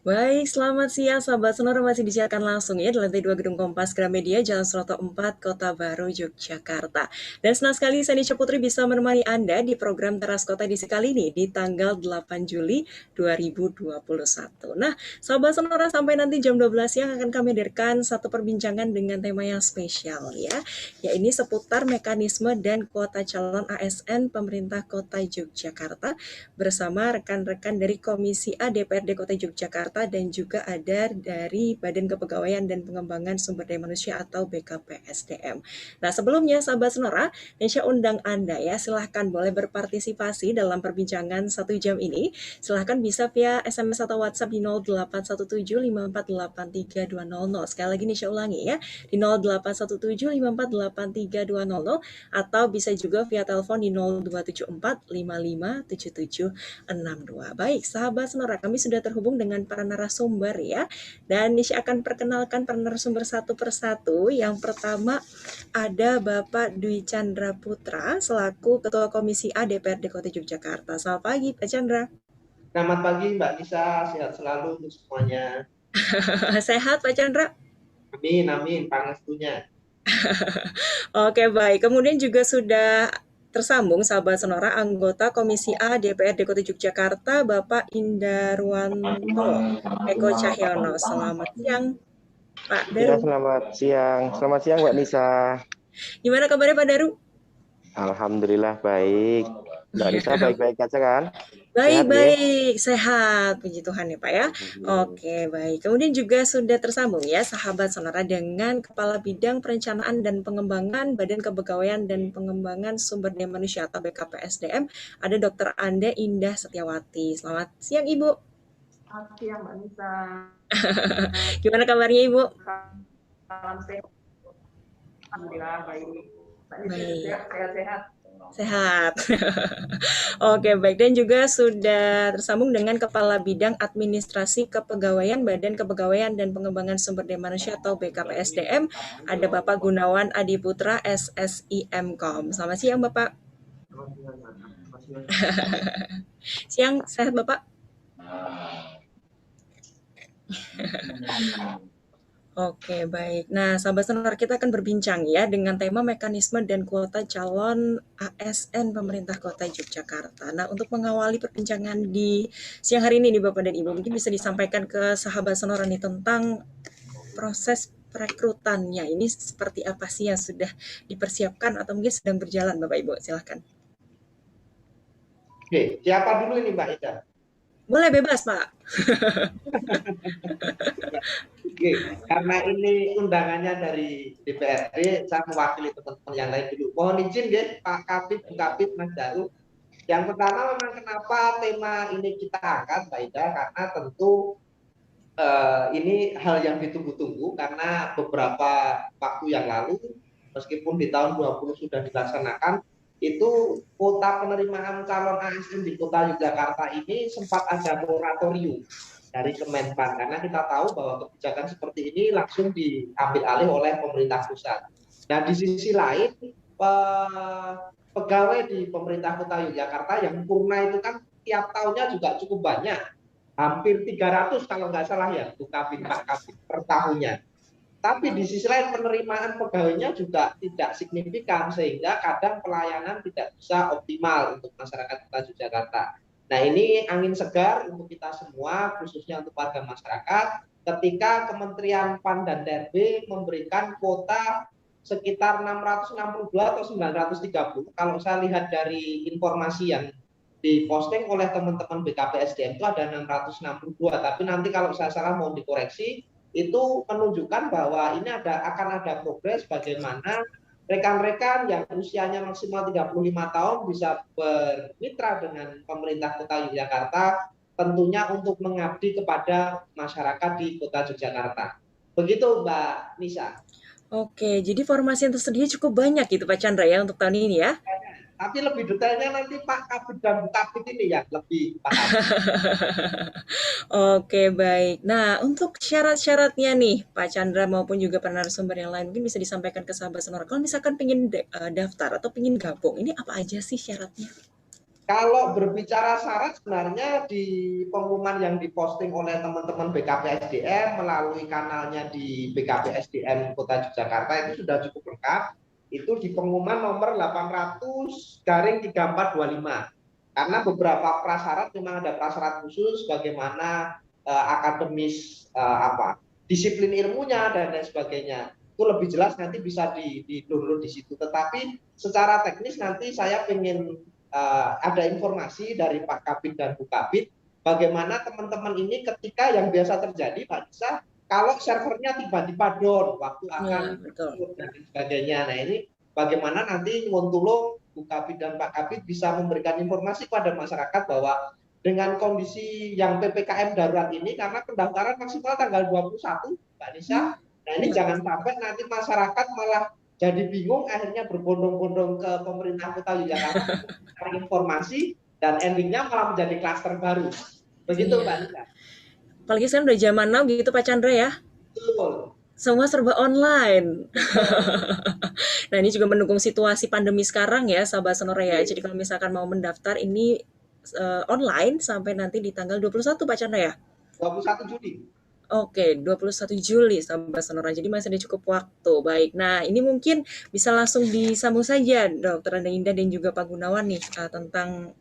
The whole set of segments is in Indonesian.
Baik, selamat siang sahabat Sonora, masih disiarkan langsung ya di lantai 2 Gedung Kompas Gramedia, Jalan Suroto 4, Kota Baru, Yogyakarta. Dan senang sekali saya Nisha Putri bisa menemani Anda di program Teras Kota edisi kali ini di tanggal 8 Juli 2021. Nah, sahabat Sonora, sampai nanti jam 12 siang akan kami hadirkan satu perbincangan dengan tema yang spesial ya. Ya, ini seputar mekanisme dan kuota calon ASN pemerintah Kota Yogyakarta bersama rekan-rekan dari Komisi A DPRD Kota Yogyakarta dan juga ada dari Badan Kepegawaian dan Pengembangan Sumber Daya Manusia atau BKPSDM. Nah, sebelumnya sahabat Sonora, Nesya undang Anda ya, silahkan boleh berpartisipasi dalam perbincangan 1 jam ini. Silahkan bisa via SMS atau WhatsApp di 0817548320. Sekali lagi Nesya ulangi ya, di 0817548320 atau bisa juga via telepon di 0274557762. Baik, sahabat Sonora, kami sudah terhubung dengan para narasumber ya. Dan Nisha akan perkenalkan para narasumber satu persatu. Yang pertama ada Bapak Dwi Chandra Putra selaku Ketua Komisi A DPRD Kota Yogyakarta. Selamat pagi, Pak Chandra. Selamat pagi Mbak Nisa, sehat selalu untuk semuanya. Sehat Pak Chandra? Amin, amin, pangestunya. Oke, baik. Kemudian juga sudah tersambung sahabat Sonora anggota Komisi A DPRD Kota Yogyakarta Bapak Indarwanto Eko Cahyono. Selamat siang Pak Daru. Ya, selamat siang. Selamat siang Mbak Nisa. Gimana kabarnya Pak Daru? Alhamdulillah baik. Mbak Nisa baik-baik aja kan? Baik-baik, sehat, puji Tuhan ya Pak ya. Oke, baik. Kemudian juga sudah tersambung ya sahabat Sonora dengan Kepala Bidang Perencanaan dan Pengembangan Badan Kepegawaian dan Pengembangan Sumber Daya Manusia atau BKPSDM, ada Dr. Ande Indah Setiawati. Selamat siang Ibu. Selamat siang Mbak Nisa. Gimana kabarnya Ibu? Salam sehat. Alhamdulillah baik. Mbak Nisa Baik. sehat-sehat. Sehat. Oke, baik. Dan juga sudah tersambung dengan Kepala Bidang Administrasi Kepegawaian Badan Kepegawaian dan Pengembangan Sumber Daya Manusia atau BKPSDM, ada Bapak Gunawan Adiputra SSI Mkom. Selamat siang Bapak. Siang, sehat Bapak? Oke, baik. Nah, sahabat Sonora, kita akan berbincang ya dengan tema mekanisme dan kuota calon ASN pemerintah Kota Yogyakarta. Nah, untuk mengawali perbincangan di siang hari ini nih Bapak dan Ibu, mungkin bisa disampaikan ke sahabat Sonora nih tentang proses perekrutannya. Ini seperti apa sih yang sudah dipersiapkan atau mungkin sedang berjalan Bapak Ibu? Silahkan. Oke, siapa dulu ini Mbak Ida? Boleh bebas Pak. Oke, karena ini undangannya dari DPRD, saya mewakili teman-teman yang lain dulu. Mohon izin ya Pak Kapit, Bu Kapit, Mas Daru. Yang pertama memang kenapa tema ini kita angkat Mbak Ida, karena tentu ini hal yang ditunggu-tunggu karena beberapa waktu yang lalu, meskipun di tahun 20 sudah dilaksanakan, itu kuota penerimaan calon ASN di Kota Yogyakarta ini sempat ada moratorium dari Kemenpan karena kita tahu bahwa kebijakan seperti ini langsung diambil alih oleh pemerintah pusat. Nah, di sisi lain pegawai di pemerintah Kota Yogyakarta yang purna itu kan tiap tahunnya juga cukup banyak, hampir 300 kalau nggak salah ya Bu Kabin, Pak Kabin per tahunnya. Tapi di sisi lain penerimaan pegawainya juga tidak signifikan sehingga kadang pelayanan tidak bisa optimal untuk masyarakat Kota Yogyakarta. Nah, ini angin segar untuk kita semua, khususnya untuk warga masyarakat, ketika Kementerian PAN dan DRB memberikan kuota sekitar 662 atau 930. Kalau saya lihat dari informasi yang diposting oleh teman-teman BKPSDM itu ada 662, tapi nanti kalau saya salah mau dikoreksi, itu menunjukkan bahwa ini akan ada progres bagaimana rekan-rekan yang usianya maksimal 35 tahun bisa bermitra dengan pemerintah Kota Yogyakarta tentunya untuk mengabdi kepada masyarakat di Kota Yogyakarta. Begitu Mbak Nisa. Oke, jadi formasi yang tersedia cukup banyak gitu Pak Chandra ya untuk tahun ini ya? Tapi lebih detailnya nanti Pak Kabit dan Bu Kabit ini yang lebih paham. Oke, baik. Nah, untuk syarat-syaratnya nih, Pak Chandra maupun juga para narasumber yang lain, mungkin bisa disampaikan ke sahabat Sonora. Kalau misalkan pengen daftar atau pengen gabung, ini apa aja sih syaratnya? Kalau berbicara syarat sebenarnya di pengumuman yang diposting oleh teman-teman BKPSDM melalui kanalnya di BKPSDM Kota Yogyakarta itu sudah cukup lengkap. Itu di pengumuman nomor 800/3425. Karena beberapa prasyarat memang ada prasyarat khusus bagaimana akademis disiplin ilmunya dan lain sebagainya. Itu lebih jelas nanti bisa di-download di situ. Tetapi secara teknis nanti saya ingin ada informasi dari Pak Kabit dan Bu Kabit bagaimana teman-teman ini ketika yang biasa terjadi Pak Nisa, kalau servernya tiba-tiba down waktu akan Ya, betul. dan sebagainya. Nah ini bagaimana nanti Ngontulung, Bu Kabit dan Pak Kabit bisa memberikan informasi kepada masyarakat bahwa dengan kondisi yang PPKM darurat ini karena pendaftaran maksimal tanggal 21 Mbak Nisa. Nah ini Ya. jangan sampai nanti masyarakat malah jadi bingung akhirnya berbondong-bondong ke pemerintah Kota Yogyakarta cari informasi dan endingnya malah menjadi klaster baru. Begitu Iya. Mbak Nisa. Apalagi sekarang udah zaman now gitu Pak Chandra ya. Betul. Semua serba online. Nah, ini juga mendukung situasi pandemi sekarang ya, sahabat Sonora ya. Jadi kalau misalkan mau mendaftar ini online sampai nanti di tanggal 21 Pak Chandra ya. 21 Juli. Oke, 21 Juli sahabat Sonora. Jadi masih ada cukup waktu. Baik. Nah, ini mungkin bisa langsung disambung saja Dokter Anda Indah dan juga Pak Gunawan nih tentang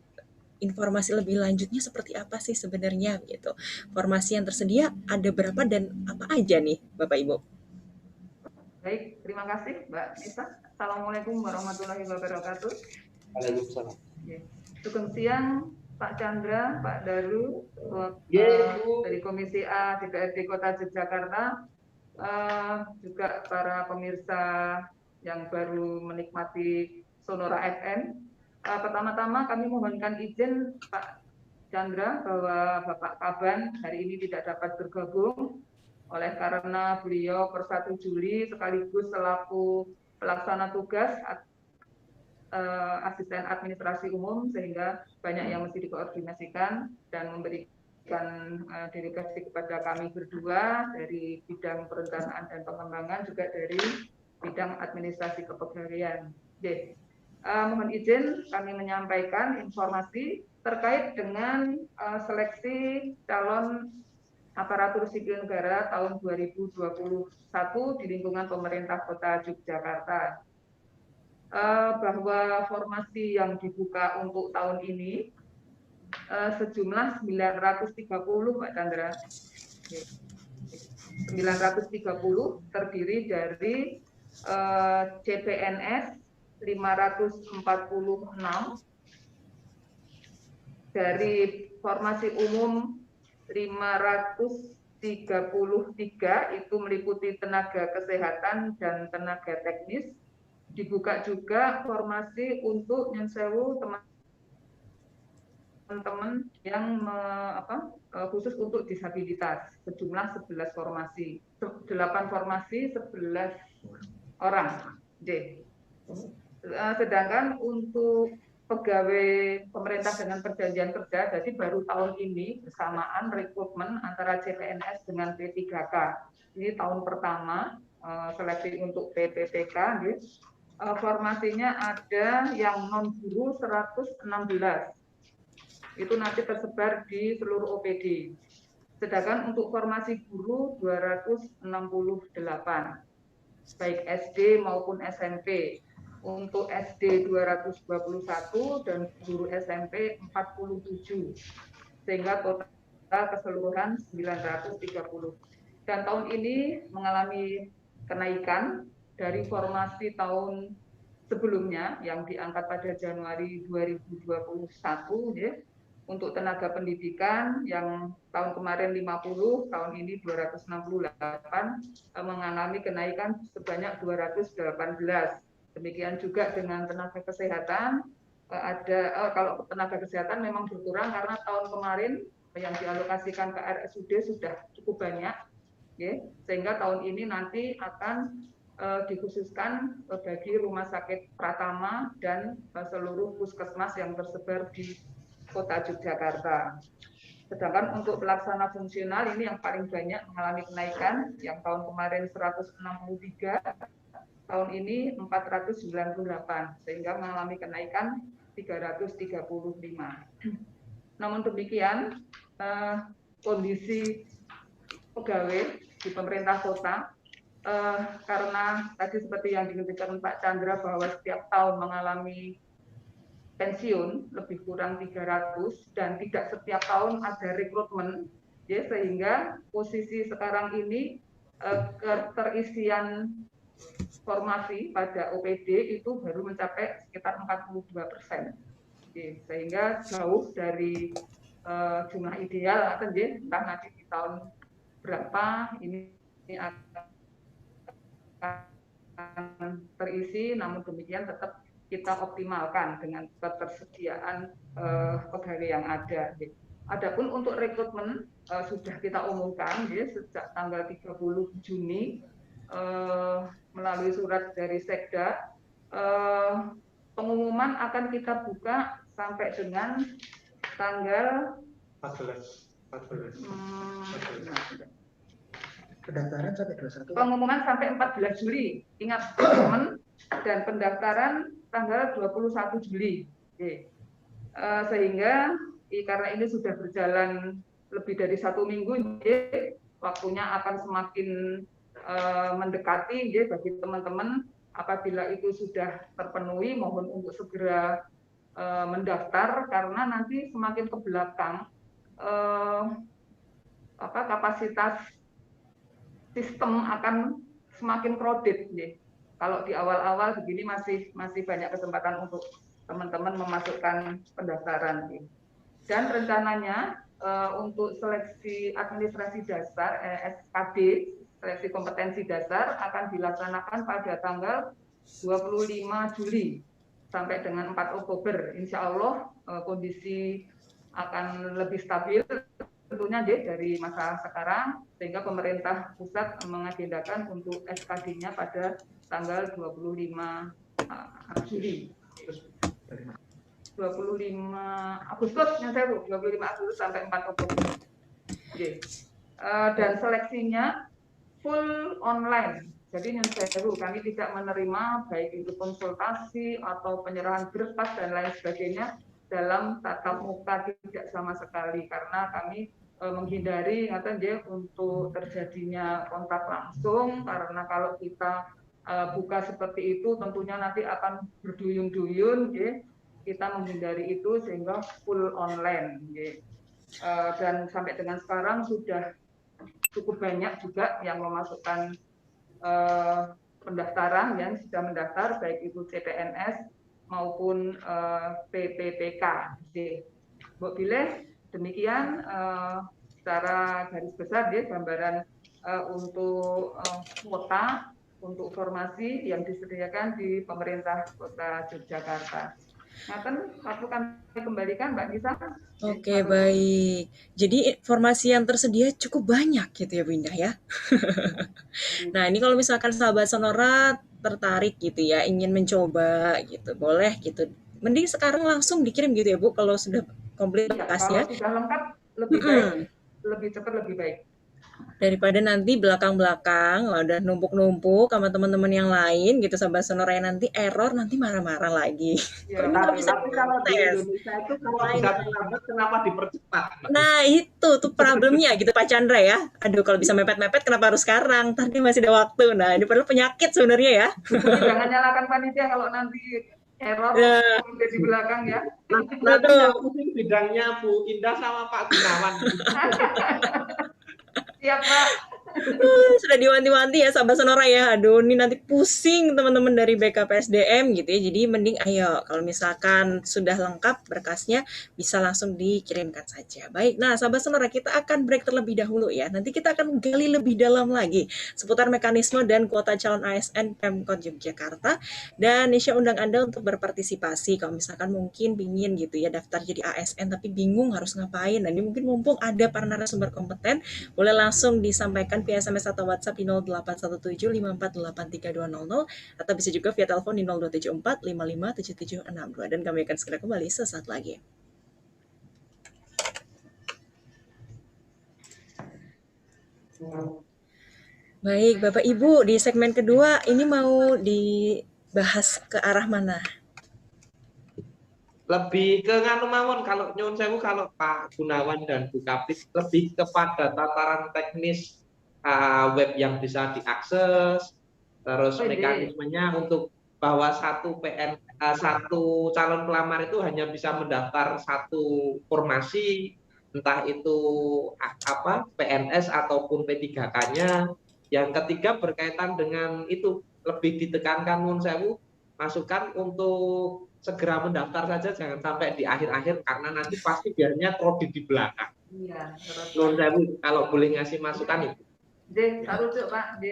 informasi lebih lanjutnya seperti apa sih sebenarnya gitu. Formasi yang tersedia ada berapa dan apa aja nih Bapak Ibu? Baik, terima kasih Mbak Nisa. Assalamualaikum warahmatullahi wabarakatuh. Waalaikumsalam. Sugeng siang Pak Chandra, Pak Daru, dari Komisi A DPRD Kota Yogyakarta, juga para pemirsa yang baru menikmati Sonora FM. Pertama-tama kami mohonkan izin Pak Chandra bahwa Bapak Kaban hari ini tidak dapat bergabung oleh karena beliau per 1 Juli sekaligus selaku pelaksana tugas asisten administrasi umum sehingga banyak yang mesti dikoordinasikan dan memberikan delegasi kepada kami berdua dari bidang perencanaan dan pengembangan juga dari bidang administrasi kepegawaian. Mohon izin kami menyampaikan informasi terkait dengan seleksi calon aparatur sipil negara tahun 2021 di lingkungan pemerintah Kota Yogyakarta. Bahwa formasi yang dibuka untuk tahun ini sejumlah 930 Pak Chandra. 930 terdiri dari CPNS 546, dari formasi umum 533 itu meliputi tenaga kesehatan dan tenaga teknis. Dibuka juga formasi untuk nyensewu teman-teman yang khusus untuk disabilitas sejumlah 11 formasi, 8 formasi 11 orang. Sedangkan untuk pegawai pemerintah dengan perjanjian kerja, jadi baru tahun ini bersamaan rekrutmen antara CPNS dengan P3K. Ini tahun pertama seleksi untuk PPPK. Formasinya ada yang non guru 116, itu nanti tersebar di seluruh OPD. Sedangkan untuk formasi guru 268, baik SD maupun SMP. Untuk SD 221 dan guru SMP 47, sehingga total keseluruhan 930. Dan tahun ini mengalami kenaikan dari formasi tahun sebelumnya yang diangkat pada Januari 2021 ya, untuk tenaga pendidikan yang tahun kemarin 50, tahun ini 268, mengalami kenaikan sebanyak 218. Demikian juga dengan tenaga kesehatan, kalau tenaga kesehatan memang berkurang karena tahun kemarin yang dialokasikan ke RSUD sudah cukup banyak, ya, sehingga tahun ini nanti akan dikhususkan bagi rumah sakit Pratama dan seluruh puskesmas yang tersebar di Kota Yogyakarta. Sedangkan untuk pelaksana fungsional ini yang paling banyak mengalami kenaikan, yang tahun kemarin 163, tahun ini 498, sehingga mengalami kenaikan 335. Namun demikian, kondisi pegawai di pemerintah kota, karena tadi seperti yang dikatakan Pak Chandra bahwa setiap tahun mengalami pensiun lebih kurang 300 dan tidak setiap tahun ada rekrutmen, ya, sehingga posisi sekarang ini keterisian formasi pada OPD itu baru mencapai sekitar 42%, sehingga jauh dari jumlah ideal, entah nanti di tahun berapa ini akan terisi, namun demikian tetap kita optimalkan dengan ketersediaan pegawai yang ada. Adapun untuk rekrutmen sudah kita umumkan sejak tanggal 30 Juni melalui surat dari Sekda. Pengumuman akan kita buka sampai dengan tanggal 14. Pendaftaran sampai 21. Pengumuman sampai 14 Juli. Ingat, teman, dan pendaftaran tanggal 21 Juli. Sehingga karena ini sudah berjalan lebih dari 1 minggu, waktunya akan semakin mendekati bagi teman-teman. Apabila itu sudah terpenuhi, mohon untuk segera mendaftar, karena nanti semakin ke belakang kapasitas sistem akan semakin crowded. Kalau di awal-awal begini masih banyak kesempatan untuk teman-teman memasukkan pendaftaran. Dan rencananya untuk seleksi administrasi dasar SKD, seleksi kompetensi dasar akan dilaksanakan pada tanggal 25 Juli sampai dengan 4 Oktober. Insya Allah kondisi akan lebih stabil tentunya dari masa sekarang, sehingga pemerintah pusat mengagendakan untuk SKD-nya pada tanggal 25 Juli. 25 Agustus, 25 Agustus sampai 4 Oktober. Dan seleksinya full online. Jadi kami tidak menerima baik itu konsultasi atau penyerahan berkas dan lain sebagainya dalam tatap muka, tidak sama sekali, karena kami menghindari untuk terjadinya kontak langsung, karena kalau kita buka seperti itu tentunya nanti akan berduyun-duyun, kita menghindari itu sehingga full online. Dan sampai dengan sekarang sudah cukup banyak juga yang memasukkan pendaftaran, yang sudah mendaftar baik itu CPNS maupun PPPK. Mbak Bileh, demikian secara garis besar gambaran untuk kuota untuk formasi yang disediakan di pemerintah Kota Yogyakarta. Waktu kami kembalikan Mbak Nisa. Oke, baik. Jadi informasi yang tersedia cukup banyak gitu ya Bu Indah ya. Nah, ini kalau misalkan sahabat Sonora tertarik gitu ya, ingin mencoba gitu, boleh gitu. Mending sekarang langsung dikirim gitu ya Bu, kalau sudah komplit berkasnya. Kalau sudah lengkap lebih baik, lebih cepat lebih baik. Daripada nanti belakang-belakang udah numpuk-numpuk sama teman-teman yang lain gitu, sahabat Sonora, yang nanti error, nanti marah-marah lagi. Ya, tapi kalau di Indonesia itu kalau bisa terlambat, kenapa dipercepat? Nah itu tuh problemnya gitu Pak Chandra ya. Aduh, kalau bisa mepet-mepet kenapa harus sekarang? Tadi masih ada waktu. Nah ini padahal penyakit sebenarnya ya. Jangan nyalakan panitia kalau nanti error di belakang ya. Nanti yang pusing bidangnya Bu Indah sama Pak Gunawan. Siap Pak. Sudah diwanti-wanti ya sahabat Sonora ya. Aduh, ini nanti pusing teman-teman dari BKPSDM gitu ya. Jadi mending ayo kalau misalkan sudah lengkap berkasnya bisa langsung dikirimkan saja. Baik, nah sahabat Sonora, kita akan break terlebih dahulu ya. Nanti kita akan gali lebih dalam lagi seputar mekanisme dan kuota calon ASN Pemkot Yogyakarta, dan Nisha undang Anda untuk berpartisipasi kalau misalkan mungkin ingin gitu ya daftar jadi ASN tapi bingung harus ngapain. Nah, ini mungkin mumpung ada para narasumber kompeten, boleh langsung disampaikan via SMS atau WhatsApp di 081754832000 atau bisa juga via telepon di 0274557762 dan kami akan segera kembali sesaat lagi. Baik, Bapak Ibu, di segmen kedua ini mau dibahas ke arah mana? Lebih ke nganu mawon, kalau nyuwun sewu, kalau Pak Gunawan dan Bu Kapit lebih kepada tataran teknis web yang bisa diakses, terus mekanismenya untuk bahwa satu calon pelamar itu hanya bisa mendaftar satu formasi, entah itu PNS ataupun P3K-nya. Yang ketiga berkaitan dengan itu, lebih ditekankan nyuwun sewu masukan untuk segera mendaftar saja, jangan sampai di akhir-akhir karena nanti pasti biasanya prodi di belakang. Iya, Nyuwun sewu kalau boleh ngasih masukan itu. Sarujuk Pak.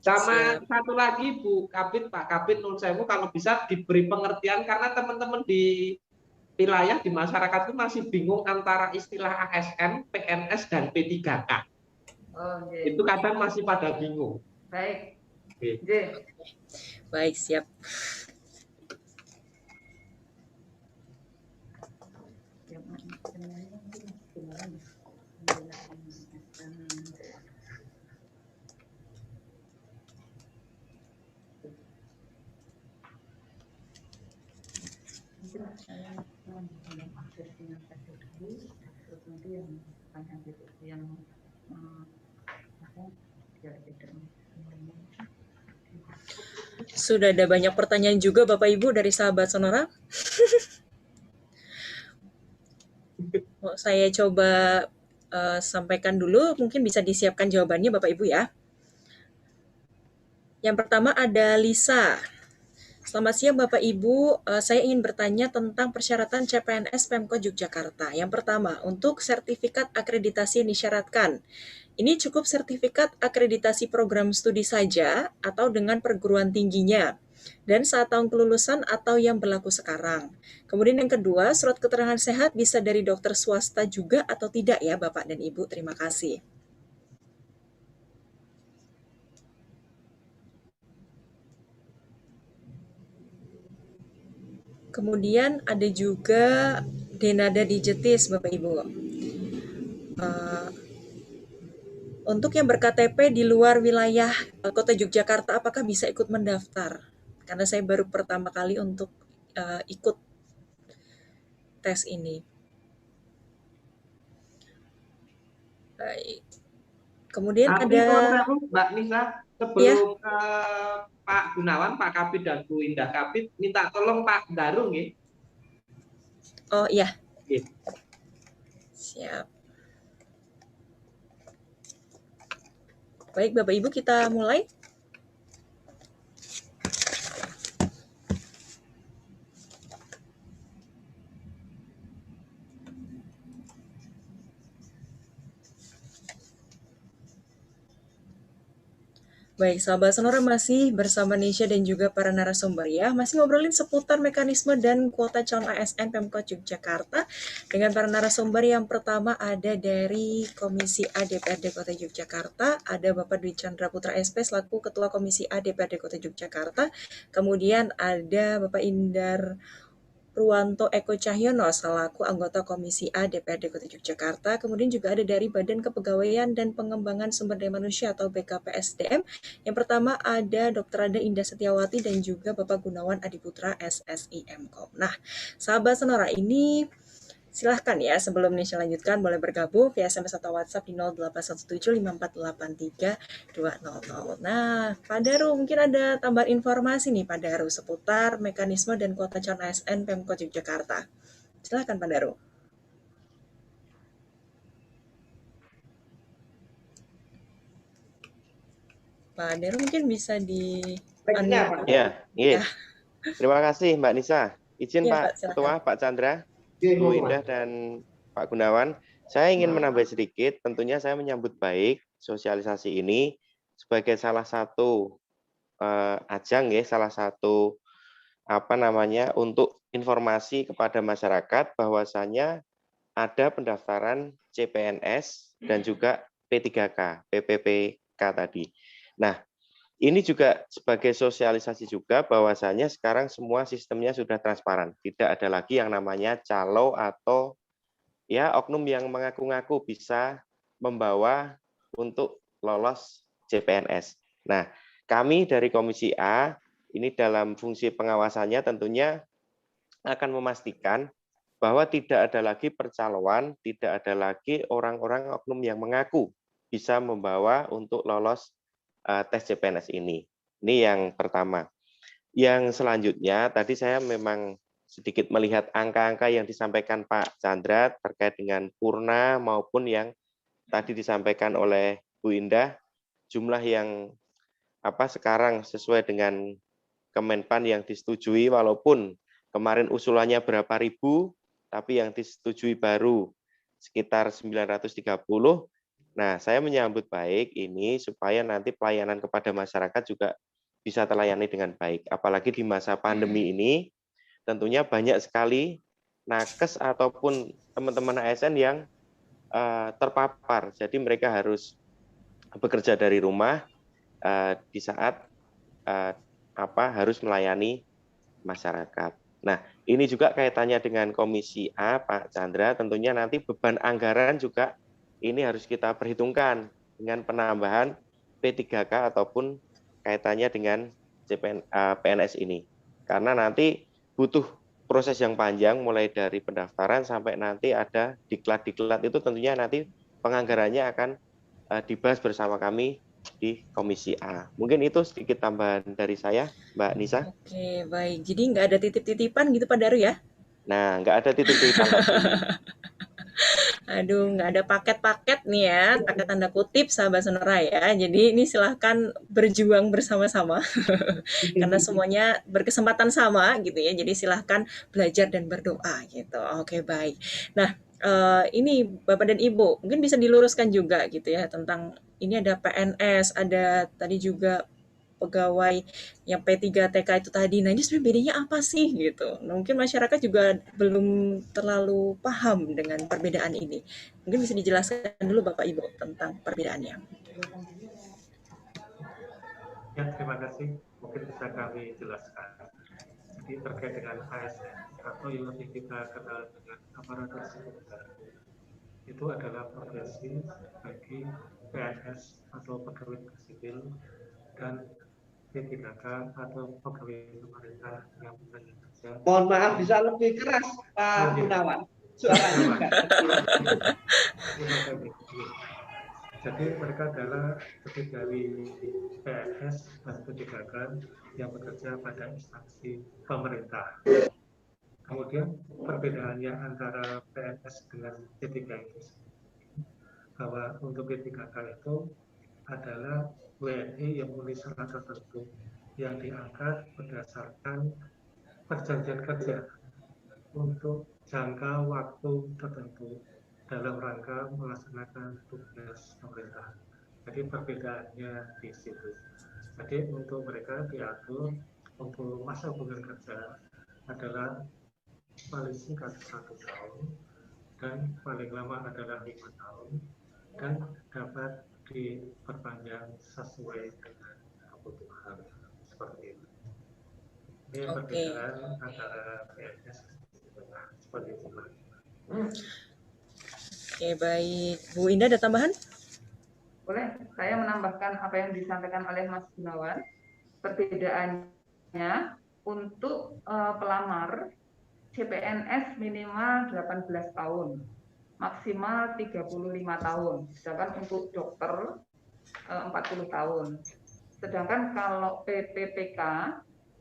Sama satu lagi Bu Kabit, Pak Kabit, nyuwun sewu kalau bisa diberi pengertian karena teman-teman di wilayah di masyarakat itu masih bingung antara istilah ASN, PNS dan P3K. Itu kadang masih pada bingung. Baik. Baik, siap. Sudah ada banyak pertanyaan juga Bapak Ibu dari sahabat Sonora. Saya coba sampaikan dulu, mungkin bisa disiapkan jawabannya Bapak Ibu ya. Yang pertama ada Lisa. Selamat siang Bapak Ibu, saya ingin bertanya tentang persyaratan CPNS Pemkot Yogyakarta. Yang pertama, untuk sertifikat akreditasi yang disyaratkan. Ini cukup sertifikat akreditasi program studi saja atau dengan perguruan tingginya dan saat tahun kelulusan atau yang berlaku sekarang. Kemudian yang kedua, surat keterangan sehat bisa dari dokter swasta juga atau tidak ya Bapak dan Ibu? Terima kasih. Kemudian ada juga Denada Dijetis Bapak Ibu. Untuk yang berKTP di luar wilayah Kota Yogyakarta, apakah bisa ikut mendaftar? Karena saya baru pertama kali untuk ikut tes ini. Baik. Kemudian ada Mbak Nisa, sebelum ke Pak Gunawan, Pak Kabit dan Bu Indah Kabit, minta tolong Pak Darung ya. Oh iya. Ya. Siap. Baik Bapak Ibu, kita mulai. Baik, sahabat Sonora masih bersama Nisha dan juga para narasumber ya. Masih ngobrolin seputar mekanisme dan kuota calon ASN Pemkot Yogyakarta dengan para narasumber. Yang pertama ada dari Komisi A DPRD Kota Yogyakarta, ada Bapak Dwi Chandra Putra SP selaku Ketua Komisi A DPRD Kota Yogyakarta. Kemudian ada Bapak Indar Ruwanto Eko Cahyono selaku anggota Komisi A DPRD Kota Yogyakarta. Kemudian juga ada dari Badan Kepegawaian dan Pengembangan Sumber Daya Manusia atau BKPSDM. Yang pertama ada Dr. Ada Indah Setiawati dan juga Bapak Gunawan Adiputra SSI Mkom. Nah, sahabat Sonora, ini silahkan ya, sebelum Nisha lanjutkan boleh bergabung via SMS atau WhatsApp di 081754832000. Nah, Pak Daru mungkin ada tambahan informasi nih Pak Daru seputar mekanisme dan kuota calon ASN Pemkot Yogyakarta. Silahkan Pak Daru. Pak Daru mungkin bisa di Ya. Terima kasih Mbak Nisa. Izin ya, Pak Ketua, Pak Chandra, Bu Indah dan Pak Gunawan, saya ingin menambah sedikit. Tentunya saya menyambut baik sosialisasi ini sebagai salah satu ajang ya, salah satu untuk informasi kepada masyarakat bahwasanya ada pendaftaran CPNS dan juga P3K, PPP tadi. Nah, ini juga sebagai sosialisasi juga bahwasanya sekarang semua sistemnya sudah transparan. Tidak ada lagi yang namanya calo atau ya oknum yang mengaku-ngaku bisa membawa untuk lolos CPNS. Nah, kami dari Komisi A ini dalam fungsi pengawasannya tentunya akan memastikan bahwa tidak ada lagi percaloan, tidak ada lagi orang-orang oknum yang mengaku bisa membawa untuk lolos tes CPNS ini. Ini yang pertama. Yang selanjutnya, tadi saya memang sedikit melihat angka-angka yang disampaikan Pak Chandra terkait dengan Purna maupun yang tadi disampaikan oleh Bu Indah, jumlah yang sekarang sesuai dengan Kemenpan yang disetujui, walaupun kemarin usulannya berapa ribu, tapi yang disetujui baru sekitar 930. Nah, saya menyambut baik ini supaya nanti pelayanan kepada masyarakat juga bisa terlayani dengan baik. Apalagi di masa pandemi ini, tentunya banyak sekali nakes ataupun teman-teman ASN yang terpapar. Jadi mereka harus bekerja dari rumah di saat harus melayani masyarakat. Nah, ini juga kaitannya dengan Komisi A, Pak Chandra, tentunya nanti beban anggaran juga ini harus kita perhitungkan dengan penambahan P3K ataupun kaitannya dengan PNS ini. Karena nanti butuh proses yang panjang mulai dari pendaftaran sampai nanti ada diklat-diklat, itu tentunya nanti penganggarannya akan dibahas bersama kami di Komisi A. Mungkin itu sedikit tambahan dari saya, Mbak Nisa. Oke, baik. Jadi nggak ada titip-titipan gitu Pak Daru ya? Nah, nggak ada titip-titipan lagi. Aduh, nggak ada paket-paket nih ya, pakai tanda kutip sahabat Sonora ya. Jadi ini silahkan berjuang bersama-sama karena semuanya berkesempatan sama gitu ya. Jadi silahkan belajar dan berdoa gitu. Oke, baik. Nah, ini Bapak dan Ibu mungkin bisa diluruskan juga gitu ya tentang ini ada PNS, ada tadi juga pegawai yang P3TK itu tadi. Nah, ini sebenarnya bedanya apa sih gitu? Nah, mungkin masyarakat juga belum terlalu paham dengan perbedaan ini. Mungkin bisa dijelaskan dulu Bapak Ibu tentang perbedaannya. Ya, terima kasih. Mungkin bisa kami jelaskan. Jadi terkait dengan ASN atau yang lebih kita kenal dengan aparatur sipil negara, itu adalah profesi bagi PNS atau pegawai sipil dan P3K atau pegawai pemerintah yang bekerja. Mohon maaf, bisa lebih keras Pak Gunawan. Suaranya Jadi mereka adalah pegawai PNS dan P3K yang bekerja pada instansi pemerintah. Kemudian perbedaannya antara PNS dengan P3K itu bahwa untuk P3K itu adalah WNI yang memenuhi syarat tertentu yang diangkat berdasarkan perjanjian kerja untuk jangka waktu tertentu dalam rangka melaksanakan tugas pemerintah. Jadi perbedaannya di situ. Jadi untuk mereka diatur untuk masa hubungan kerja adalah paling singkat 1 tahun dan paling lama adalah 5 tahun dan dapat diperpanjang sesuai dengan kebutuhan seperti itu. Ini perbedaan antara PNS seperti itu. Oke, baik. Bu Indah ada tambahan? Boleh, saya menambahkan apa yang disampaikan oleh Mas Gunawan. Perbedaannya untuk pelamar CPNS minimal 18 tahun. Maksimal 35 tahun, sedangkan untuk dokter 40 tahun. Sedangkan kalau PPPK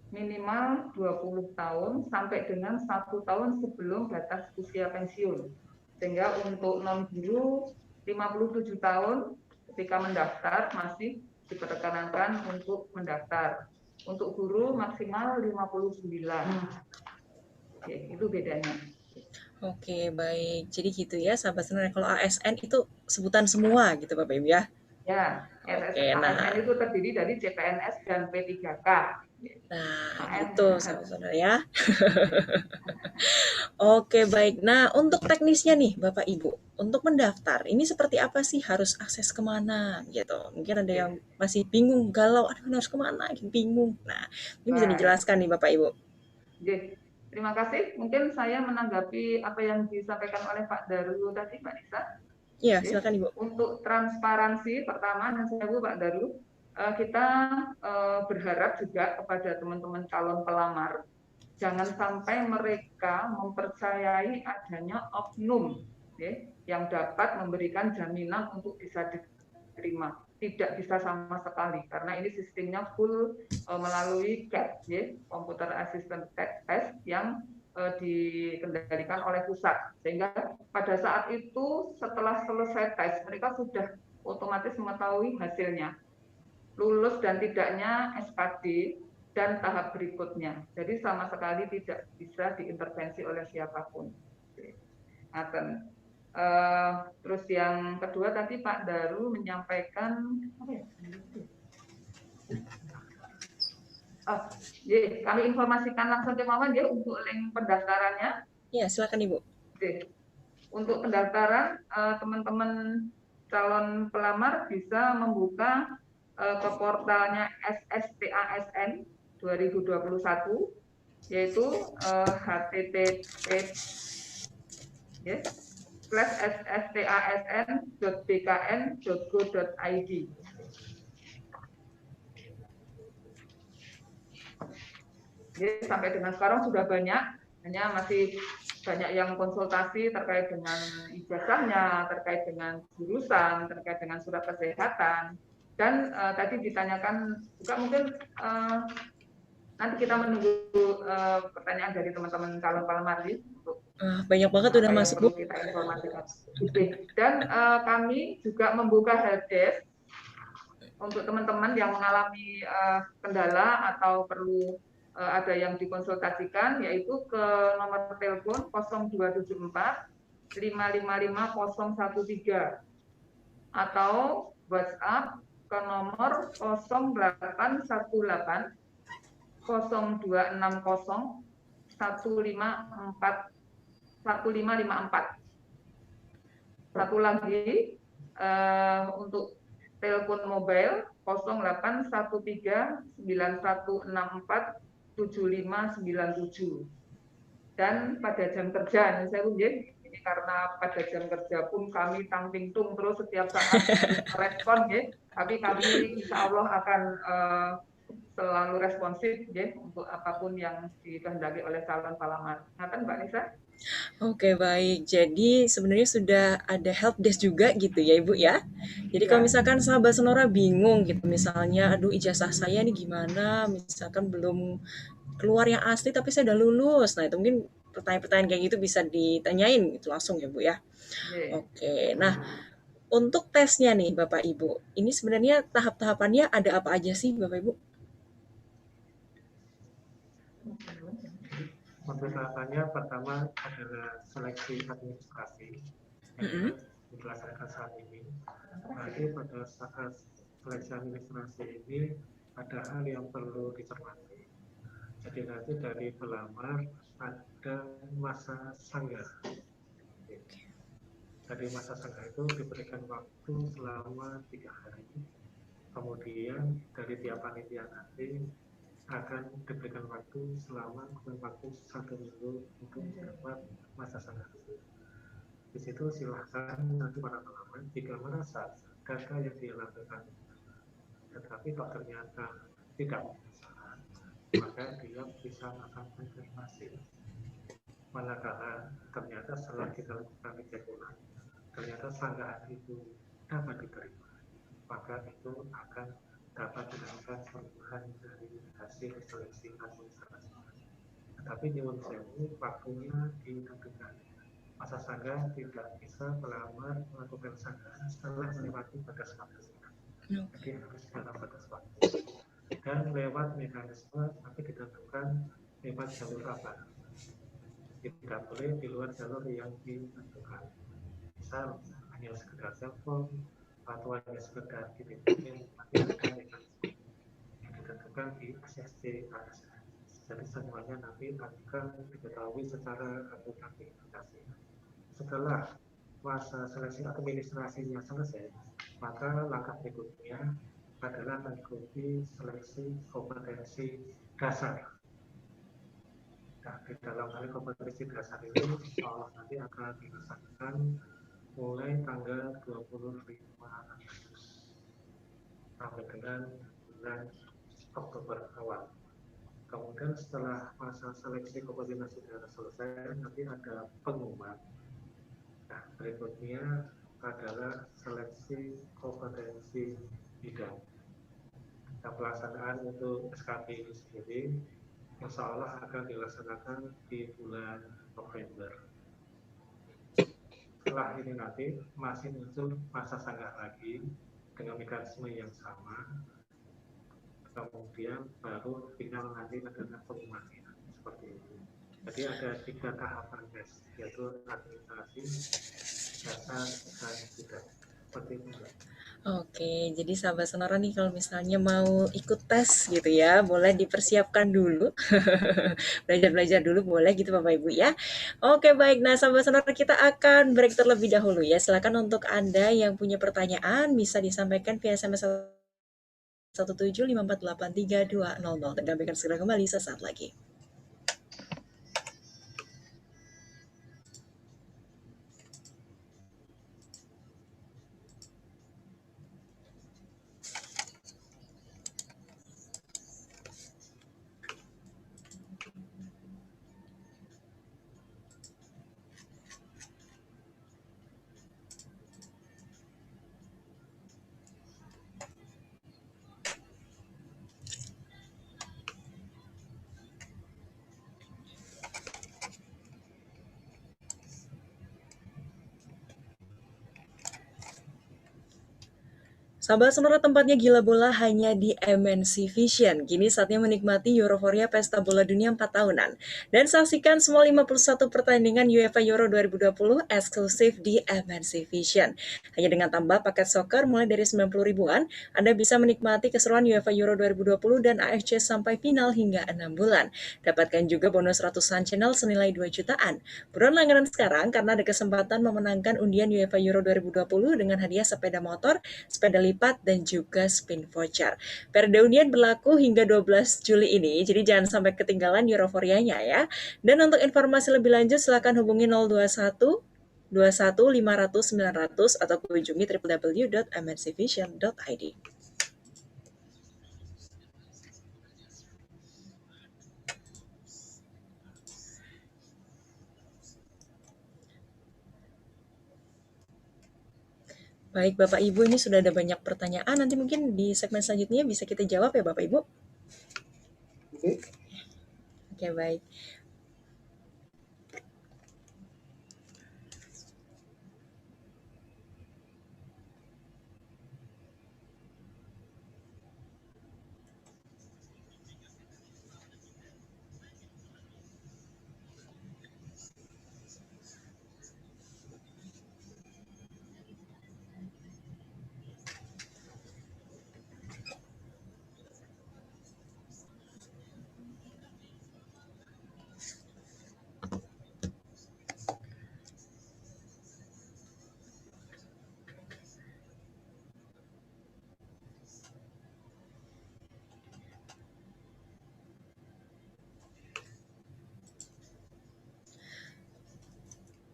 minimal 20 tahun sampai dengan 1 tahun sebelum batas usia pensiun. Sehingga untuk non-guru 57 tahun ketika mendaftar masih diperkenankan untuk mendaftar. Untuk guru maksimal 59. Oke, itu bedanya. Oke, baik. Jadi gitu ya, sahabat Sonora. Kalau ASN itu sebutan semua gitu Bapak Ibu ya? Ya, Oke, ASN nah. itu terdiri dari CPNS dan P3K. Nah, AN. gitu saudara-saudara ya. Oke, baik. Nah, untuk teknisnya nih, Bapak Ibu, untuk mendaftar, ini seperti apa sih? Harus akses kemana? Gitu. Mungkin ada yang masih bingung, galau, aduh ini harus kemana? Gitu, bingung. Nah, ini bisa Baik. dijelaskan nih, Bapak Ibu. Oke. Terima kasih. Mungkin saya menanggapi apa yang disampaikan oleh Pak Daru tadi, Mbak Nisa. Iya, Oke. silakan Ibu. Untuk transparansi pertama, dan saya Pak Daru, kita berharap juga kepada teman-teman calon pelamar, jangan sampai mereka mempercayai adanya oknum yang dapat memberikan jaminan untuk bisa diterima. Tidak bisa sama sekali, karena ini sistemnya full melalui CAT, Computer Assistant Test, yang dikendalikan oleh pusat. Sehingga pada saat itu setelah selesai tes, mereka sudah otomatis mengetahui hasilnya. Lulus dan tidaknya SKD, dan tahap berikutnya. Jadi sama sekali tidak bisa diintervensi oleh siapapun. Terus yang kedua tadi Pak Daru menyampaikan kami informasikan langsung ke Mawan untuk link pendaftarannya. Iya, silakan Ibu. Oke. Untuk pendaftaran, teman-teman calon pelamar bisa membuka ke portalnya SSTASN 2021, yaitu http://stasn.bkn.go.id. Sampai dengan sekarang sudah banyak, hanya masih banyak yang konsultasi terkait dengan ijazahnya, terkait dengan jurusan, terkait dengan surat kesehatan. Dan tadi ditanyakan juga mungkin nanti kita menunggu pertanyaan dari teman-teman calon pelamar untuk banyak banget udah masuk, Bu. Kita informasikan. Dan kami juga membuka helpdesk untuk teman-teman yang mengalami kendala atau perlu ada yang dikonsultasikan, yaitu ke nomor telepon 0274 555 013 atau WhatsApp ke nomor 0818 0260 1554. Satu lagi untuk telepon mobile 0813 9164 7597. Dan pada jam kerja, saya ini karena pada jam kerja pun kami tangting-tung terus setiap saat respon, tapi kami insya Allah akan selalu responsif untuk apapun yang dikehendaki oleh calon pelamar. Ngaten Mbak Nisa? Oke, baik. Jadi sebenarnya sudah ada help desk juga gitu ya Ibu ya. Jadi kalau misalkan sahabat Sonora bingung gitu, misalnya aduh ijazah saya nih gimana, misalkan belum keluar yang asli tapi saya udah lulus. Nah, itu mungkin pertanyaan-pertanyaan kayak gitu bisa ditanyain gitu langsung ya Bu ya. Oke. Nah, untuk tesnya nih Bapak Ibu, ini sebenarnya tahap-tahapannya ada apa aja sih Bapak Ibu? Untuk tahapannya pertama adalah seleksi administrasi yang dilaksanakan saat ini. Nanti pada saat seleksi administrasi ini ada hal yang perlu dicermati. Jadi nanti dari pelamar ada masa sanggah. Dari masa sanggah itu diberikan waktu selama 3 hari. Kemudian dari tiap panitia nanti akan diberikan waktu selama waktu 1 minggu untuk mendapat masa sanggah. Di situ silahkan nanti para pelamar jika merasa data yang dilakukan tetapi kalau ternyata tidak masalah, maka dia bisa melakukan konfirmasi. Manakala ternyata setelah kita lakukan cek ulang, ternyata sanggahan itu dapat diterima, maka itu akan dapat dilakukan perubahan dari hasil seleksi administrasi. Tetapi nyuwun sewu waktunya ditentukan. Masa sanggah tidak bisa pelamar melakukan sanggahan setelah melewati batas waktu. Jadi harus dalam batas waktu. Dan lewat mekanisme nanti ditentukan lewat jalur apa. Tidak boleh di luar jalur yang ditentukan. Misal hanya sekedar telepon atau hanya sekedar kirim email, tapi ada mekanisme yang ditentukan di SSC ASN. Jadi semuanya nanti akan diketahui secara akuntabilitas. Setelah masa seleksi administrasinya selesai, maka langkah berikutnya adalah mengikuti seleksi kompetensi dasar. Nah, di dalam hal kompetensi dasar ini insya Allah nanti akan dilaksanakan mulai tanggal 25 Agustus sampai dengan bulan Oktober awal. Kemudian setelah masa seleksi kompetensi dasar selesai, nanti ada pengumuman. Nah, berikutnya adalah seleksi kompetensi bidang. Nah, pelaksanaan untuk SKP ini sendiri insya Allah akan dilaksanakan di bulan November. Setelah ini nanti masih muncul masa sanggah lagi dengan mekanisme yang sama. Kemudian baru final nanti adalah pengumumannya seperti ini. Jadi ada 3 tahapan tes, yaitu administrasi, dasar, dan bidang. Seperti itu. Oke, jadi sahabat Sonora nih kalau misalnya mau ikut tes gitu ya, boleh dipersiapkan dulu. Belajar-belajar dulu boleh gitu Bapak Ibu ya. Oke baik, nah sahabat Sonora kita akan break terlebih dahulu ya. Silakan untuk Anda yang punya pertanyaan bisa disampaikan via SMS 175483200 dan kami akan segera kembali sesaat lagi. Sahabat Sonora, tempatnya gila bola hanya di MNC Vision. Kini saatnya menikmati Euroforia Pesta Bola Dunia 4 tahunan. Dan saksikan semua 51 pertandingan UEFA Euro 2020 eksklusif di MNC Vision. Hanya dengan tambah paket soccer mulai dari 90 ribuan, Anda bisa menikmati keseruan UEFA Euro 2020 dan AFC sampai final hingga 6 bulan. Dapatkan juga bonus ratusan channel senilai 2 jutaan. Buruan langganan sekarang karena ada kesempatan memenangkan undian UEFA Euro 2020 dengan hadiah sepeda motor, sepeda lipat, dan juga spin voucher. Periode undian berlaku hingga 12 Juli ini, jadi jangan sampai ketinggalan Euroforianya ya. Dan untuk informasi lebih lanjut silakan hubungi 021 21 500 900 atau kunjungi www.mncvision.id. Baik Bapak Ibu, ini sudah ada banyak pertanyaan, nanti mungkin di segmen selanjutnya bisa kita jawab ya Bapak Ibu. Oke, baik.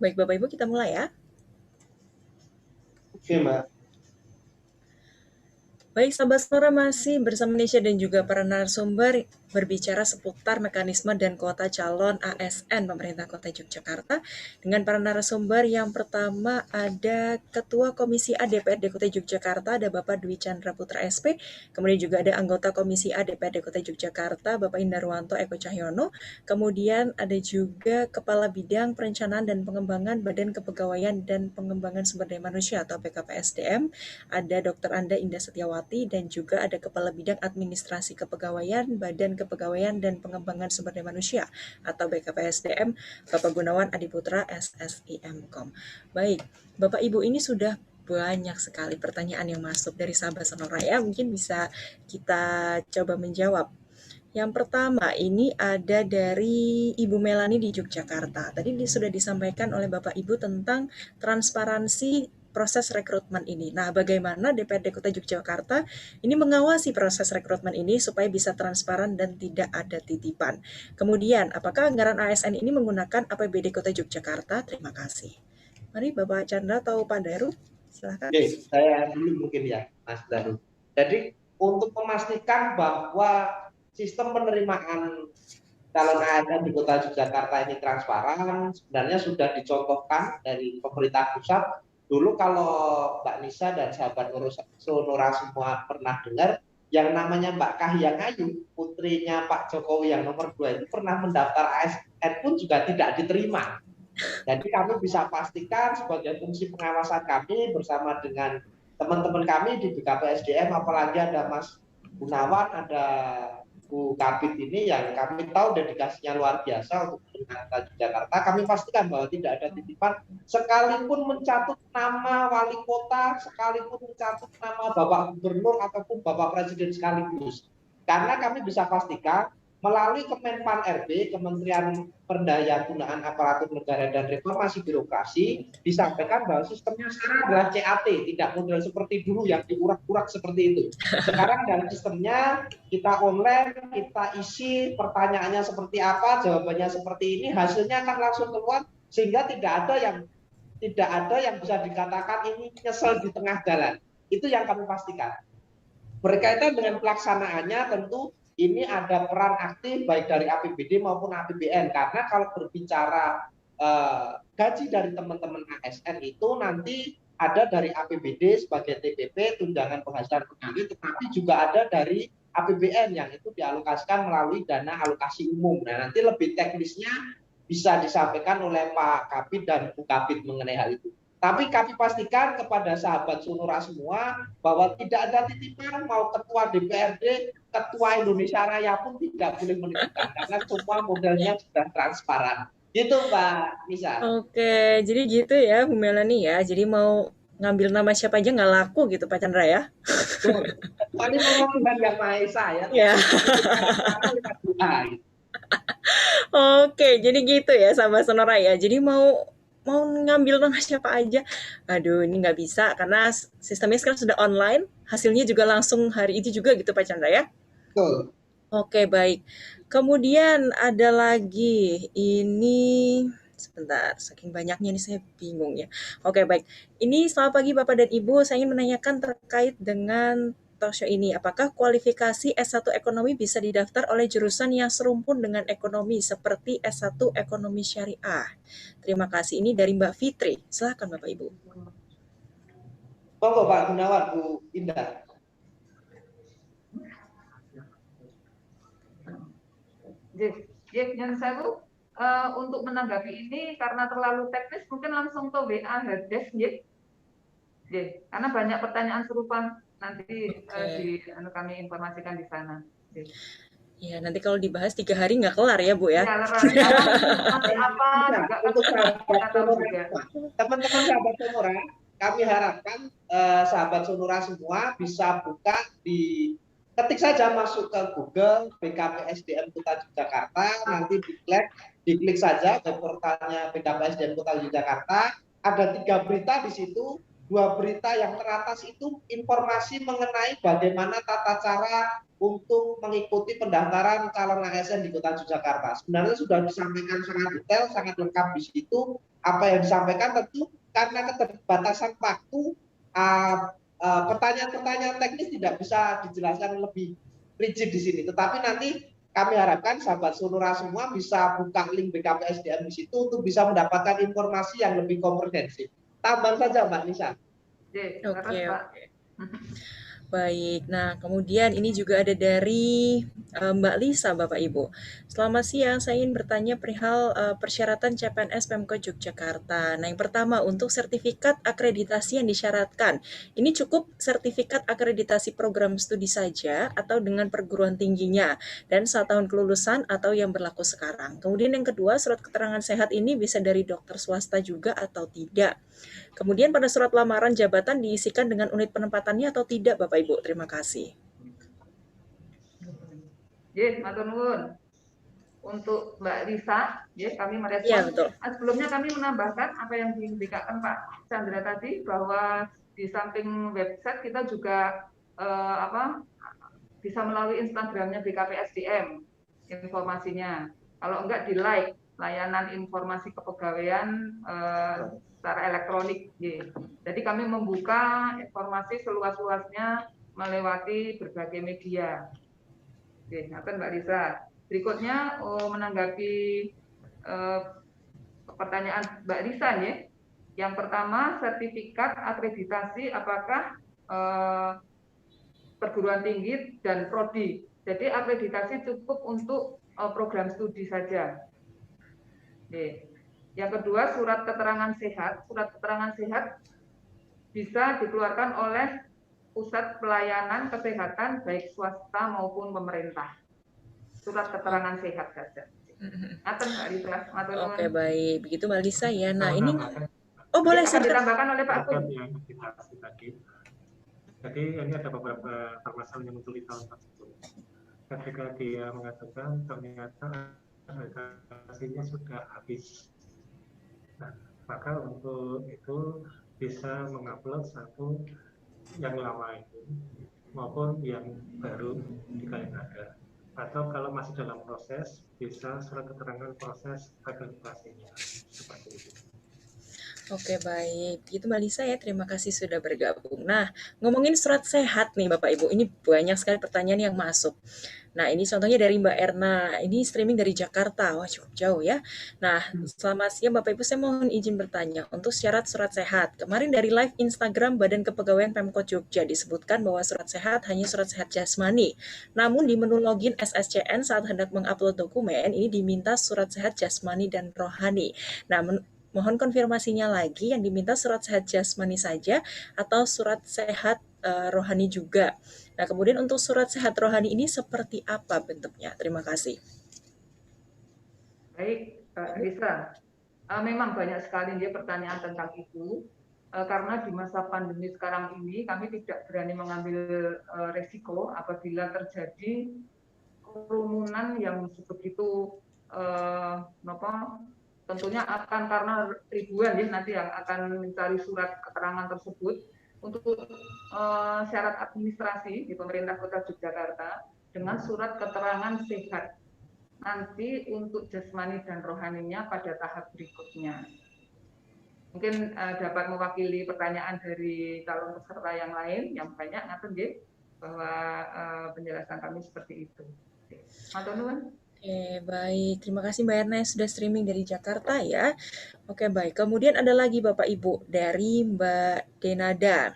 Baik Bapak Ibu, kita mulai ya. Oke, Mbak. Baik, sahabat Sonora masih bersama Nesya dan juga para narasumber berbicara seputar mekanisme dan kuota calon ASN pemerintah Kota Yogyakarta dengan para narasumber. Yang pertama ada Ketua Komisi A DPRD Kota Yogyakarta, ada Bapak Dwi Chandra Putra SP, kemudian juga ada anggota Komisi A DPRD Kota Yogyakarta, Bapak Indarwanto Eko Cahyono, kemudian ada juga Kepala Bidang Perencanaan dan Pengembangan Badan Kepegawaian dan Pengembangan Sumber Daya Manusia atau BKPSDM, ada Dr. Anda Indah Setiawati, dan juga ada Kepala Bidang Administrasi Kepegawaian Badan Kepegawaian dan Pengembangan Sumber Daya Manusia atau BKPSDM, Bapak Gunawan Adiputra SSIMkom. Baik, Bapak Ibu ini sudah banyak sekali pertanyaan yang masuk dari sahabat Sonora ya. Mungkin bisa kita coba menjawab. Yang pertama ini ada dari Ibu Melani di Yogyakarta. Tadi sudah disampaikan oleh Bapak Ibu tentang transparansi proses rekrutmen ini. Nah, bagaimana DPRD Kota Yogyakarta ini mengawasi proses rekrutmen ini supaya bisa transparan dan tidak ada titipan. Kemudian, apakah anggaran ASN ini menggunakan APBD Kota Yogyakarta? Terima kasih. Mari Bapak Chandra atau Pak Daru, silakan. Oke, saya dulu mungkin ya, Mas Daru. Jadi untuk memastikan bahwa sistem penerimaan calon ASN di Kota Yogyakarta ini transparan, sebenarnya sudah dicontohkan dari pemerintah pusat. Dulu kalau Mbak Nisa dan sahabat Sonora semua pernah dengar, yang namanya Mbak Kahiyang Ayu, putrinya Pak Jokowi yang nomor 2 itu pernah mendaftar ASN pun juga tidak diterima. Jadi kami bisa pastikan sebagai fungsi pengawasan kami bersama dengan teman-teman kami di BKPSDM, apalagi ada Mas Gunawan, ada Bu Kabit ini yang kami tahu dedikasinya luar biasa untuk Kota Jakarta. Kami pastikan bahwa tidak ada titipan, sekalipun mencatut nama wali kota, sekalipun mencatut nama Bapak Gubernur ataupun Bapak Presiden sekaligus. Karena kami bisa pastikan melalui Kemenpan RB, Kementerian Pendaya-gunaan Aparatur Negara dan Reformasi Birokrasi, disampaikan bahwa sistemnya sekarang adalah CAT, tidak model seperti dulu yang diurak-urak seperti itu. Sekarang dalam sistemnya kita online, kita isi pertanyaannya seperti apa, jawabannya seperti ini, hasilnya akan langsung keluar, sehingga tidak ada yang bisa dikatakan ini nyesel di tengah jalan. Itu yang kami pastikan. Berkaitan dengan pelaksanaannya tentu ini ada peran aktif baik dari APBD maupun APBN, karena kalau berbicara gaji dari teman-teman ASN itu nanti ada dari APBD sebagai TPP, tunjangan penghasilan pegawai, tetapi juga ada dari APBN yang itu dialokasikan melalui dana alokasi umum. Nah, nanti lebih teknisnya bisa disampaikan oleh Pak Kabid dan Bu Kabid mengenai hal itu. Tapi kami pastikan kepada sahabat Sonora semua bahwa tidak ada titipan, mau ketua DPRD, ketua Indonesia Raya pun tidak boleh menitipkan karena semua modelnya sudah transparan. Gitu Mbak Nisa. Oke, jadi gitu ya Bu Melani ya. Jadi mau ngambil nama siapa aja nggak laku gitu Pak Chandra ya. Tadi ngomong Tuhan Yang Maha Esa ya. Ya. Oke, jadi gitu ya sahabat Sonora ya. Jadi mau ngambil nama siapa aja, aduh ini nggak bisa karena sistemnya sekarang sudah online, hasilnya juga langsung hari itu juga gitu Pak Chandra ya. Betul. Oke baik, kemudian ada lagi ini sebentar, saking banyaknya ini saya bingung ya. Oke baik, ini selamat pagi Bapak dan Ibu, saya ingin menanyakan terkait dengan talkshow ini, apakah kualifikasi S1 Ekonomi bisa didaftar oleh jurusan yang serumpun dengan ekonomi seperti S1 Ekonomi Syariah? Terima kasih, ini dari Mbak Fitri. Silakan Bapak Ibu. Monggo Pak Gunawan, Bu Indah. Yang saya untuk menanggapi ini karena terlalu teknis mungkin langsung ke WA Helpdesk karena banyak pertanyaan serupa nanti kami informasikan di sana. Ya, nanti kalau dibahas 3 hari nggak kelar ya, Bu ya. Teman-teman sahabat Sonora, kami harapkan sahabat Sonora semua bisa buka ketik saja masuk ke Google BKPSDM Kota Yogyakarta, nanti diklik saja ke portalnya BKPSDM Kota Yogyakarta, ada 3 berita di situ. 2 berita yang teratas itu informasi mengenai bagaimana tata cara untuk mengikuti pendaftaran calon ASN di Kota Yogyakarta. Sebenarnya sudah disampaikan sangat detail, sangat lengkap di situ. Apa yang disampaikan tentu karena keterbatasan waktu, pertanyaan-pertanyaan teknis tidak bisa dijelaskan lebih rigid di sini. Tetapi nanti kami harapkan sahabat Sonora semua bisa buka link BKPSDM di situ untuk bisa mendapatkan informasi yang lebih komprehensif. Tambah saja Mbak Nisa. Baik, nah kemudian ini juga ada dari Mbak Lisa, Bapak Ibu. Selamat siang, saya ingin bertanya perihal persyaratan CPNS Pemkot Yogyakarta. Nah yang pertama, untuk sertifikat akreditasi yang disyaratkan, ini cukup sertifikat akreditasi program studi saja atau dengan perguruan tingginya, dan 1 tahun kelulusan atau yang berlaku sekarang. Kemudian yang kedua, surat keterangan sehat ini bisa dari dokter swasta juga atau tidak. Kemudian pada surat lamaran jabatan diisikan dengan unit penempatannya atau tidak, Bapak Ibu? Terima kasih. Yes, matur nuwun. Untuk Mbak Lisa, yes, kami merespon. Iya, betul. Sebelumnya kami menambahkan apa yang diberikan Pak Chandra tadi, bahwa di samping website kita juga bisa melalui Instagramnya BKPSDM informasinya. Kalau enggak di like layanan informasi kepegawaian secara elektronik. Jadi kami membuka informasi seluas-luasnya melewati berbagai media. Oke, ngaten Mbak Lisa. Berikutnya menanggapi pertanyaan Mbak Lisa ya. Yang pertama, sertifikat akreditasi apakah perguruan tinggi dan prodi. Jadi akreditasi cukup untuk program studi saja. Oke. Yang kedua, surat keterangan sehat. Surat keterangan sehat bisa dikeluarkan oleh pusat pelayanan kesehatan baik swasta maupun pemerintah. Surat keterangan sehat saja. Ngaten Mbak Lisa. Oke, baik. Begitu Mbak Lisa ya. Nah, ini boleh akan ditambahkan oleh Pak Agung. Jadi ini ada beberapa permasalahan yang muncul di tahun tersebut. Ketika dia mengatakan ternyata akreditasinya sudah habis. Nah, maka untuk itu bisa mengupload satu yang lama itu maupun yang baru jika yang ada. Atau kalau masih dalam proses, bisa surat keterangan proses akreditasinya seperti itu. Oke, baik. Itu Mbak Lisa ya, terima kasih sudah bergabung. Nah, ngomongin surat sehat nih Bapak Ibu, ini banyak sekali pertanyaan yang masuk. Nah, ini contohnya dari Mbak Erna, ini streaming dari Jakarta, wah cukup jauh ya. Nah, selamat siang Bapak Ibu, saya mohon izin bertanya, untuk syarat surat sehat, kemarin dari live Instagram Badan Kepegawaian Pemkot Jogja disebutkan bahwa surat sehat hanya surat sehat jasmani. Namun di menu login SSCN saat hendak mengupload dokumen, ini diminta surat sehat jasmani dan rohani. Nah, mohon konfirmasinya lagi, yang diminta surat sehat jasmani saja atau surat sehat rohani juga. Nah, kemudian untuk surat sehat rohani ini seperti apa bentuknya? Terima kasih. Baik, Mbak Lisa. Memang banyak sekali ya pertanyaan tentang itu. Karena di masa pandemi sekarang ini kami tidak berani mengambil resiko apabila terjadi kerumunan yang sebegitu tentunya akan karena ribuan ya nanti yang akan mencari surat keterangan tersebut untuk syarat administrasi di pemerintah Kota Yogyakarta dengan surat keterangan sehat nanti untuk jasmani dan rohaninya pada tahap berikutnya. Mungkin dapat mewakili pertanyaan dari calon peserta yang lain yang banyak ngaten nggih bahwa penjelasan kami seperti itu. Matur nuwun. Oke, baik. Terima kasih Mbak Erna yang sudah streaming dari Jakarta ya. Oke, baik. Kemudian ada lagi Bapak Ibu dari Mbak Denada.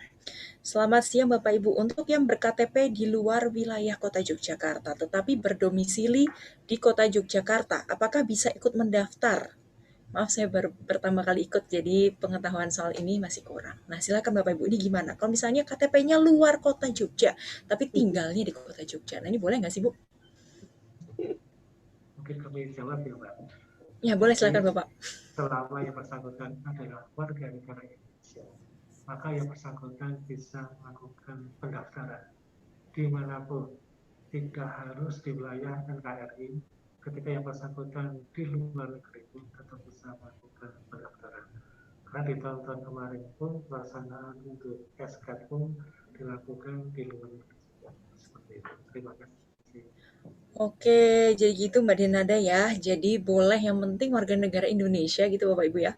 Selamat siang Bapak Ibu. Untuk yang ber-KTP di luar wilayah Kota Yogyakarta, tetapi berdomisili di Kota Yogyakarta, apakah bisa ikut mendaftar? Maaf, saya baru pertama kali ikut, jadi pengetahuan soal ini masih kurang. Nah, silakan Bapak Ibu, ini gimana? Kalau misalnya KTP-nya luar Kota Jogja, tapi tinggalnya di Kota Jogja. Nah, ini boleh nggak sih, Bu? Mungkin kami jawab ya, Mbak. Ya, boleh, silakan Bapak. Selama yang bersangkutan adalah warga negara Indonesia, maka yang bersangkutan bisa melakukan pendaftaran dimanapun, tidak harus di wilayah NKRI. Ketika yang bersangkutan di luar negeri pun tetap bisa melakukan pendaftaran. Karena di tahun-tahun kemarin pun pelaksanaan untuk SK pun dilakukan di luar negeri. Seperti itu. Terima kasih. Oke, jadi gitu Mbak Denada ya. Jadi boleh, yang penting warga negara Indonesia gitu Bapak Ibu ya.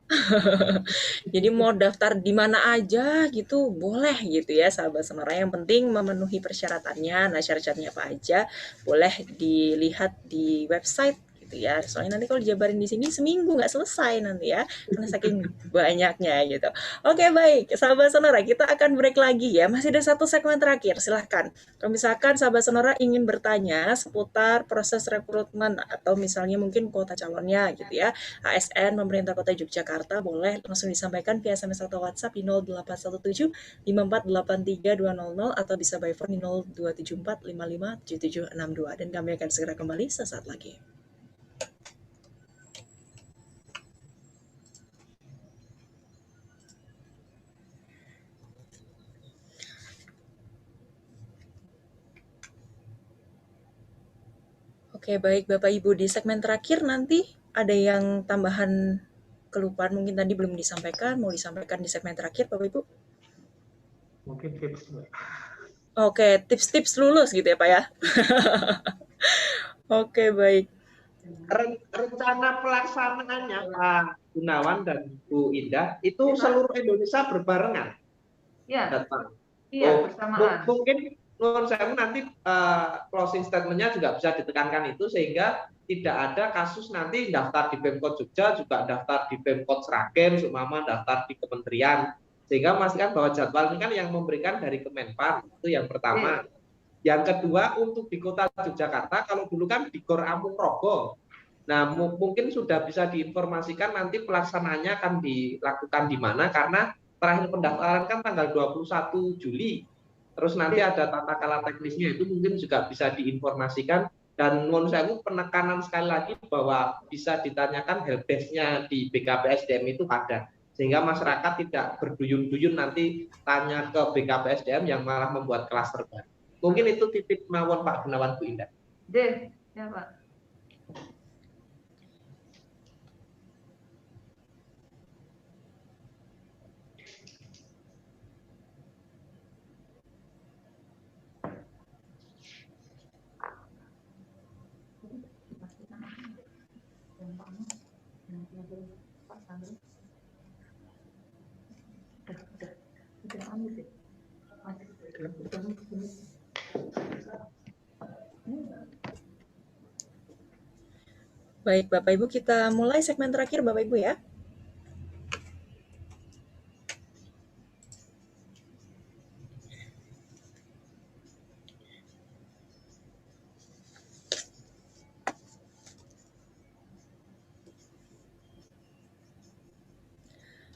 Jadi mau daftar di mana aja gitu boleh gitu ya sahabat Sonora. Yang penting memenuhi persyaratannya. Nah, syarat-syaratnya apa aja boleh dilihat di website gitu ya. Soalnya nanti kalau dijabarin di sini seminggu nggak selesai nanti ya, karena saking banyaknya gitu. Oke baik, sahabat Sonora, kita akan break lagi ya. Masih ada satu segmen terakhir, silahkan. Kalau misalkan sahabat Sonora ingin bertanya seputar proses rekrutmen atau misalnya mungkin kuota calonnya gitu ya, ASN pemerintah Kota Yogyakarta, boleh langsung disampaikan via SMS atau WhatsApp di 0817 5483 200 atau bisa by phone di 0274 55 7762 dan kami akan segera kembali sesaat lagi. Oke, baik Bapak Ibu, di segmen terakhir nanti ada yang tambahan kelupaan mungkin tadi belum disampaikan, mau disampaikan di segmen terakhir Bapak Ibu? Mungkin tips. Oke, tips-tips lulus gitu ya Pak ya? Oke, baik. Rencana pelaksanaannya Pak Gunawan dan Bu Indah itu seluruh Indonesia berbarengan. Iya, Datang. iya bersamaan. Mungkin menurut saya nanti closing statement-nya juga bisa ditekankan itu sehingga tidak ada kasus nanti daftar di Pemkot Jogja juga daftar di Pemkot Sragen, seumpama daftar di kementerian, sehingga memastikan bahwa jadwal ini kan yang memberikan dari Kemenpan, itu yang pertama. Yang kedua untuk di Kota Yogyakarta, kalau dulu kan di Gor Amung Rogo. Nah, mungkin sudah bisa diinformasikan nanti pelaksanaannya akan dilakukan di mana karena terakhir pendaftaran kan tanggal 21 Juli. Terus nanti ada tata kelola teknisnya itu mungkin juga bisa diinformasikan dan menurut saya penekanan sekali lagi bahwa bisa ditanyakan helpdesk-nya di BKPSDM itu ada sehingga masyarakat tidak berduyun-duyun nanti tanya ke BKPSDM yang malah membuat klaster baru. Mungkin itu titik mawon Pak Gunawan Bu Indah. Ya Pak. Baik Bapak Ibu, kita mulai segmen terakhir Bapak Ibu ya.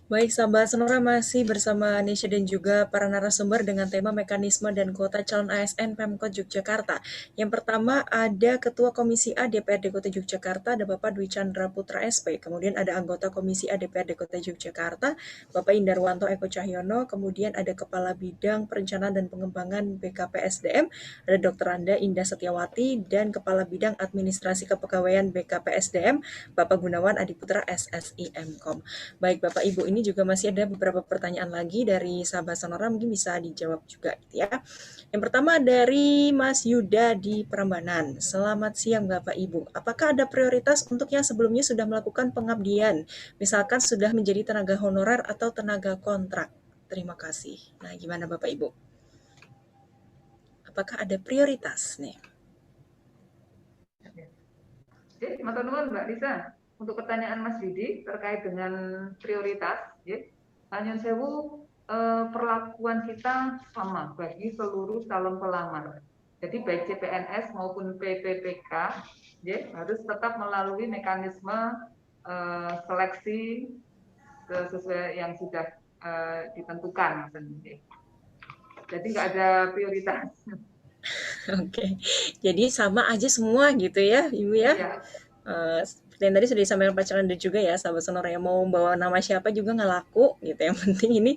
Baik, sahabat Sonora masih bersama Nisha dan juga para narasumber dengan tema mekanisme dan kuota calon ASN Pemkot Yogyakarta. Yang pertama ada Ketua Komisi A DPRD Kota Yogyakarta, ada Bapak Dwi Chandra Putra SP. Kemudian ada anggota Komisi A DPRD Kota Yogyakarta, Bapak Indarwanto Eko Cahyono. Kemudian ada Kepala Bidang Perencanaan dan Pengembangan BKPSDM, ada Dr. Anda Indah Setiawati, dan Kepala Bidang Administrasi Kepegawaian BKPSDM, Bapak Gunawan Adiputra SSI Mkom. Baik Bapak Ibu, ini juga masih ada beberapa pertanyaan lagi dari sahabat Sonora, mungkin bisa dijawab juga gitu ya. Yang pertama dari Mas Yuda di Prambanan. Selamat siang Bapak Ibu. Apakah ada prioritas untuk yang sebelumnya sudah melakukan pengabdian, misalkan sudah menjadi tenaga honorer atau tenaga kontrak? Terima kasih. Nah, gimana Bapak Ibu? Apakah ada prioritas nih? Oke, matur nuwun Mbak Lisa. Untuk pertanyaan Mas Didi terkait dengan prioritas, ya, nyuwun sewu, perlakuan kita sama bagi seluruh calon pelamar. Jadi baik CPNS maupun PPPK, ya, harus tetap melalui mekanisme seleksi sesuai yang sudah ditentukan. Jadi nggak ada prioritas. Oke, jadi sama aja semua gitu ya Ibu ya? Iya. Seperti yang tadi sudah disampaikan Pak Chandra juga ya, sahabat Sonora, yang mau bawa nama siapa juga nggak laku gitu. Yang penting ini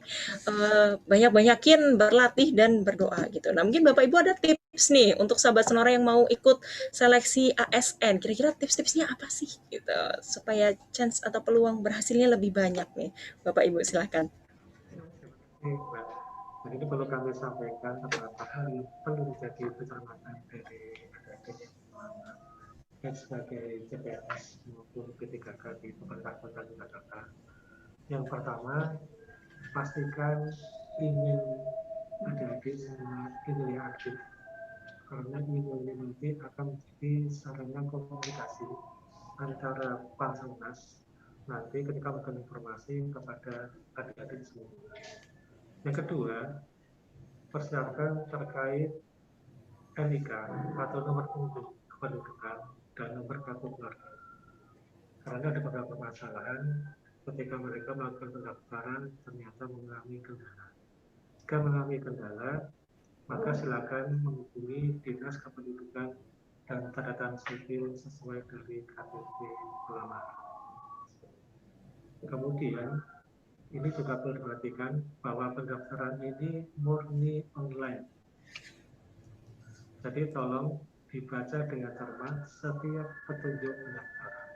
banyak-banyakin berlatih dan berdoa gitu. Nah mungkin Bapak Ibu ada tips nih untuk sahabat Sonora yang mau ikut seleksi ASN. Kira-kira tips-tipsnya apa sih gitu supaya chance atau peluang berhasilnya lebih banyak nih. Bapak Ibu silahkan. Nah, ini perlu kami sampaikan beberapa hal yang perlu menjadi pencermatan dari adik-adik baik sebagai CPNS maupun P3K di pemerintah Kota Yogyakarta. Yang pertama, pastikan ingin adik-adik sangat ingin aktif, karena ingin nanti akan menjadi sarana komunikasi antara Panselnas nanti ketika memberikan informasi kepada adik-adik semua. Yang kedua, persiapkan terkait NIK atau nomor kependudukan dan nomor kartu keluarga. Karena ada beberapa permasalahan ketika mereka melakukan pendaftaran ternyata mengalami kendala. Jika mengalami kendala, maka silakan menghubungi Dinas Kependudukan dan Catatan Sipil sesuai dari KTP pelamar. Kemudian, ini juga perlu diperhatikan bahwa pendaftaran ini murni online. Jadi tolong dibaca dengan cermat setiap petunjuk pendaftaran.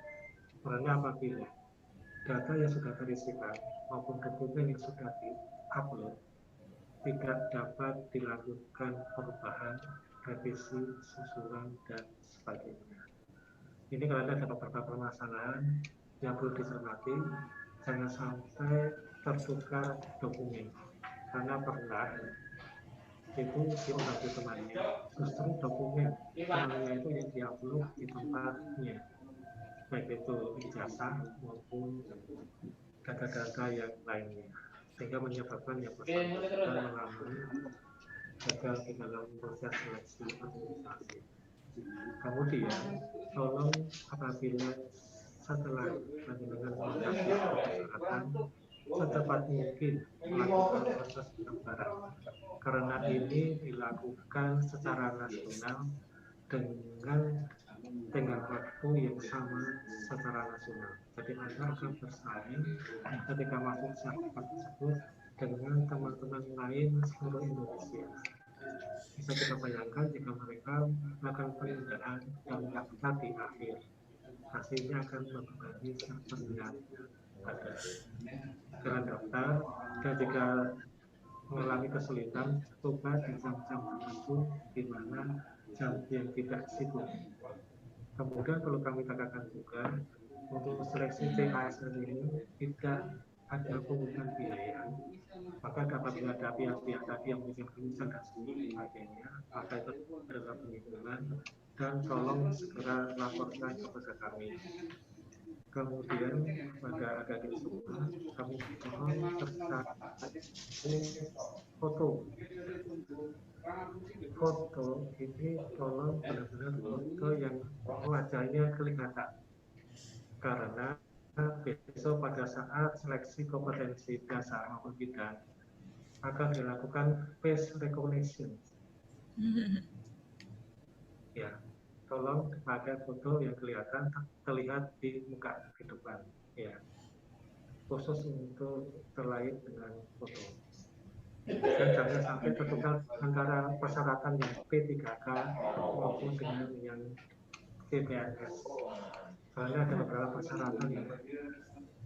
Karena apabila data yang sudah terisikan maupun dokumen yang sudah di-upload tidak dapat dilakukan perubahan, revisi, susulan, dan sebagainya. Ini karena ada beberapa permasalahan yang perlu dicermati, jangan sampai tertukar dokumen. Karena pernah itu diobati temannya, justru dokumen temannya itu yang diupload di tempatnya, baik itu ijazah maupun data-data yang lainnya, sehingga menyebabkan yang bersangkutan mengalami gagal di dalam proses seleksi administrasi. Kemudian, tolong apabila setelah panjenengan melengkapi persyaratan, secepat mungkin melakukan proses pendaftaran. Karena ini dilakukan secara nasional dengan waktu yang sama secara nasional. Jadi Anda akan bersaing ketika masuk syarat tersebut dengan teman-teman lain seluruh Indonesia. Bisa kita bayangkan jika mereka melakukan penundaan dan daftar di akhir, hasilnya akan membebani server yang ada. Dengan daftar dan jika mengalami kesulitan, coba di jam-jam tertentu di mana jam yang tidak sibuk. Kemudian perlu kami katakan juga, untuk seleksi CASN ini tidak ada pungutan biaya. Maka apabila ada pihak-pihak tadi yang memiliki tulisan dan sebagainya, maka itu adalah penghitungan dan tolong segera laporkan kepada kami. Kemudian pada adik-adik semua, kami mohon serta foto ini tolong benar-benar foto yang wajahnya kelihatan, karena besok pada saat seleksi kompetensi dasar maupun bidang akan dilakukan face recognition. Ya, tolong pakai foto yang kelihatan terlihat di muka di depan, ya, khusus untuk terkait dengan foto. Dan jangan sampai tertukar antara persyaratan yang P3K maupun dengan yang PPNS. Karena ada beberapa persyaratan yang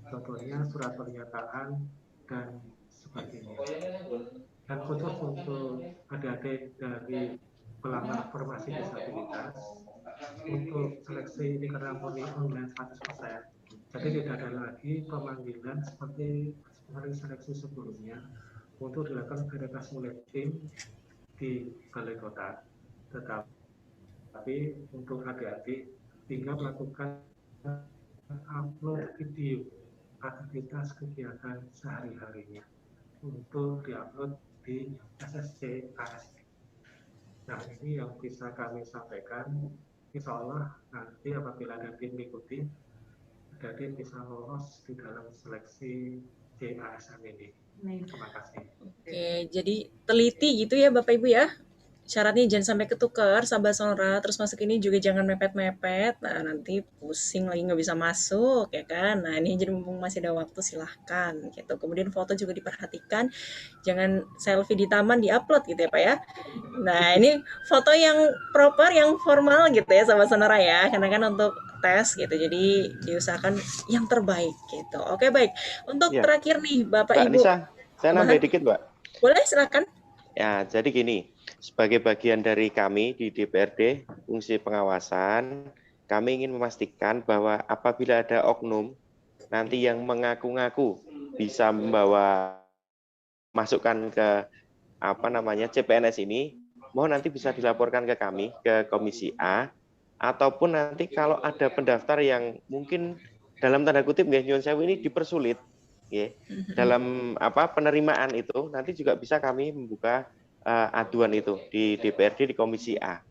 contohnya surat pernyataan dan sebagainya. Dan khusus untuk adik-adik dari pelamar formasi disabilitas, untuk seleksi ini karena murni online 100%, jadi tidak ada lagi pemanggilan seperti seleksi sebelumnya untuk dilakukan verifikasi oleh tim di balai kota. Tetapi untuk adik-adik tinggal melakukan upload video aktivitas kegiatan sehari-harinya untuk diupload di SSC ASN. Nah, ini yang bisa kami sampaikan. Insya Allah nanti apabila ada tim mengikuti, adik bisa lolos di dalam seleksi CASN ini. Terima kasih. Oke, jadi teliti gitu ya Bapak Ibu ya. Syaratnya jangan sampai ketukar, sahabat Sonora. Terus masuk ini juga jangan mepet-mepet. Nah, nanti pusing lagi nggak bisa masuk, ya kan? Nah, ini jadi mumpung masih ada waktu, silahkan. Gitu. Kemudian foto juga diperhatikan. Jangan selfie di taman, di-upload gitu ya Pak ya. Nah, ini foto yang proper, yang formal gitu ya sahabat Sonora ya. Karena kan untuk tes gitu, jadi diusahakan yang terbaik gitu. Oke, baik. Untuk terakhir nih Bapak Mbak Ibu. Nisa, saya nambah dikit Mbak. Boleh, silakan. Ya, jadi gini, sebagai bagian dari kami di DPRD, fungsi pengawasan, kami ingin memastikan bahwa apabila ada oknum nanti yang mengaku-ngaku bisa membawa masukkan ke CPNS ini, mohon nanti bisa dilaporkan ke kami, ke Komisi A, ataupun nanti kalau ada pendaftar yang mungkin dalam tanda kutip nggih nyuwun sewu ini dipersulit nggih dalam penerimaan itu, nanti juga bisa kami membuka aduan itu di DPRD di Komisi A.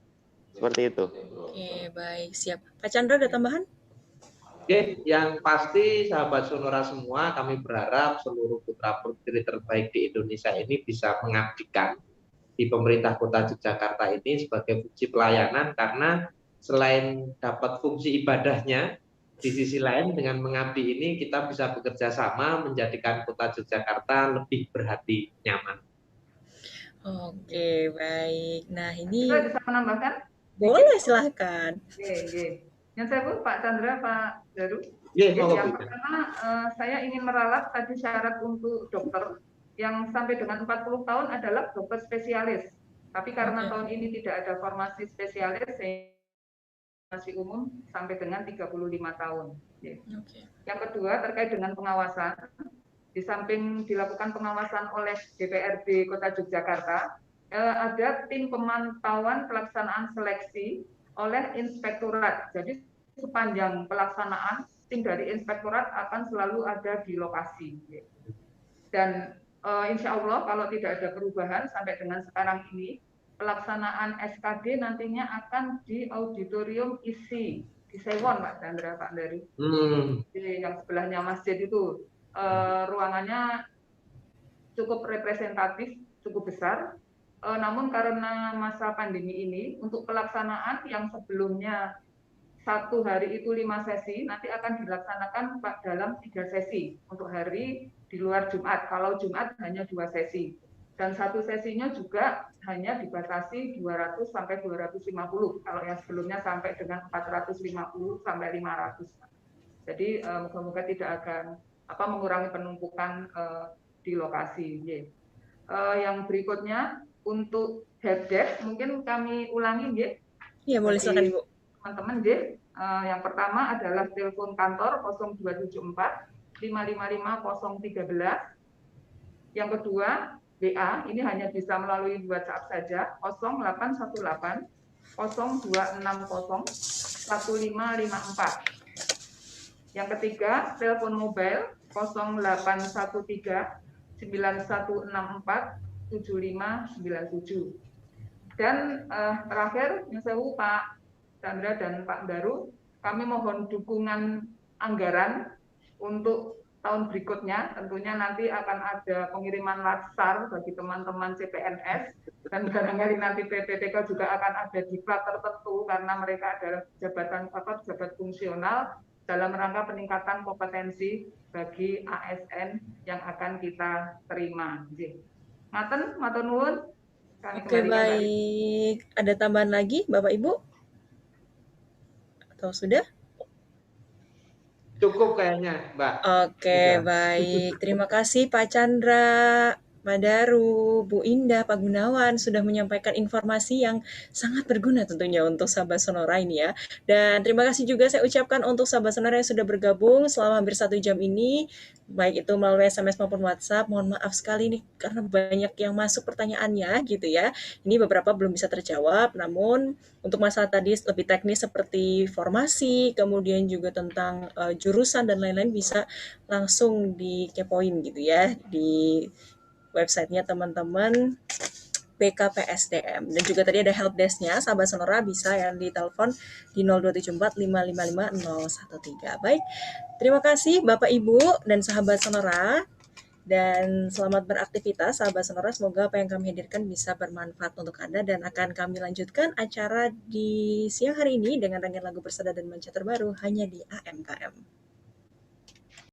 Seperti itu. Oke, baik, siap. Pak Chandra ada tambahan? Oke, yang pasti sahabat Sonora semua, kami berharap seluruh putra-putri terbaik di Indonesia ini bisa mengabdikan di pemerintah Kota Yogyakarta ini sebagai fungsi pelayanan, karena selain dapat fungsi ibadahnya, di sisi lain dengan mengabdi ini kita bisa bekerja sama menjadikan Kota Yogyakarta lebih berhati nyaman. Oke, baik. Nah, ini Kita bisa menambahkan? boleh, silahkan. Oke. Yang saya Pak Chandra, Pak Daru. Yang pertama, saya ingin meralat tadi syarat untuk dokter yang sampai dengan 40 tahun adalah dokter spesialis. Tapi karena tahun ini tidak ada formasi spesialis, formasi umum sampai dengan 35 tahun. Yang kedua, terkait dengan pengawasan. Di samping dilakukan pengawasan oleh DPRD Kota Yogyakarta, ada tim pemantauan pelaksanaan seleksi oleh inspektorat. Jadi sepanjang pelaksanaan, tim dari inspektorat akan selalu ada di lokasi. Dan insya Allah kalau tidak ada perubahan sampai dengan sekarang ini, pelaksanaan SKD nantinya akan di auditorium isi di Sewon, Pak Chandra, Pak Dari. Yang sebelahnya masjid itu ruangannya cukup representatif, cukup besar. Namun karena masa pandemi ini, untuk pelaksanaan yang sebelumnya 1 hari itu 5 sesi, nanti akan dilaksanakan dalam 3 sesi untuk hari di luar Jumat. Kalau Jumat hanya 2 sesi. Dan 1 sesinya juga hanya dibatasi 200 sampai 250. Kalau yang sebelumnya sampai dengan 450 sampai 500. Jadi moga-moga tidak akan mengurangi penumpukan di lokasi. Yang berikutnya untuk helpdesk mungkin kami ulangi ya. Iya, boleh, silakan Ibu. Teman-teman yang pertama adalah telepon kantor 0274 555 013. Yang kedua WA, ini hanya bisa melalui WhatsApp saja, 0818 0260 1554. Yang ketiga, telepon mobile 0813 9164 7597. Dan terakhir, yang saya Pak Chandra dan Pak Daru, kami mohon dukungan anggaran untuk tahun berikutnya. Tentunya nanti akan ada pengiriman latsar bagi teman-teman CPNS, dan barangkali nanti PPTK juga akan ada diklat tertentu karena mereka adalah pejabat fungsional dalam rangka peningkatan kompetensi bagi ASN yang akan kita terima. Ngaten, matur nuwun. Oke, baik. Ada tambahan lagi, Bapak Ibu? Atau sudah? Cukup kayaknya, Mbak. Oke, baik. Terima kasih Pak Chandra, Pak Daru, Bu Indah, Pak Gunawan sudah menyampaikan informasi yang sangat berguna tentunya untuk sahabat Sonora ini ya. Dan terima kasih juga saya ucapkan untuk sahabat Sonora yang sudah bergabung selama hampir 1 jam ini, baik itu melalui SMS maupun WhatsApp. Mohon maaf sekali nih karena banyak yang masuk pertanyaannya gitu ya. Ini beberapa belum bisa terjawab, namun untuk masalah tadi lebih teknis seperti formasi, kemudian juga tentang jurusan dan lain-lain bisa langsung dikepoin gitu ya di websitenya teman-teman BKPSDM. Dan juga tadi ada helpdesk-nya, sahabat Sonora bisa yang ditelepon di 0274 555 013. Baik, terima kasih Bapak Ibu dan sahabat Sonora. Dan selamat beraktivitas sahabat Sonora, semoga apa yang kami hadirkan bisa bermanfaat untuk Anda, dan akan kami lanjutkan acara di siang hari ini dengan rangkaian lagu Persada dan Manca terbaru hanya di AMKM.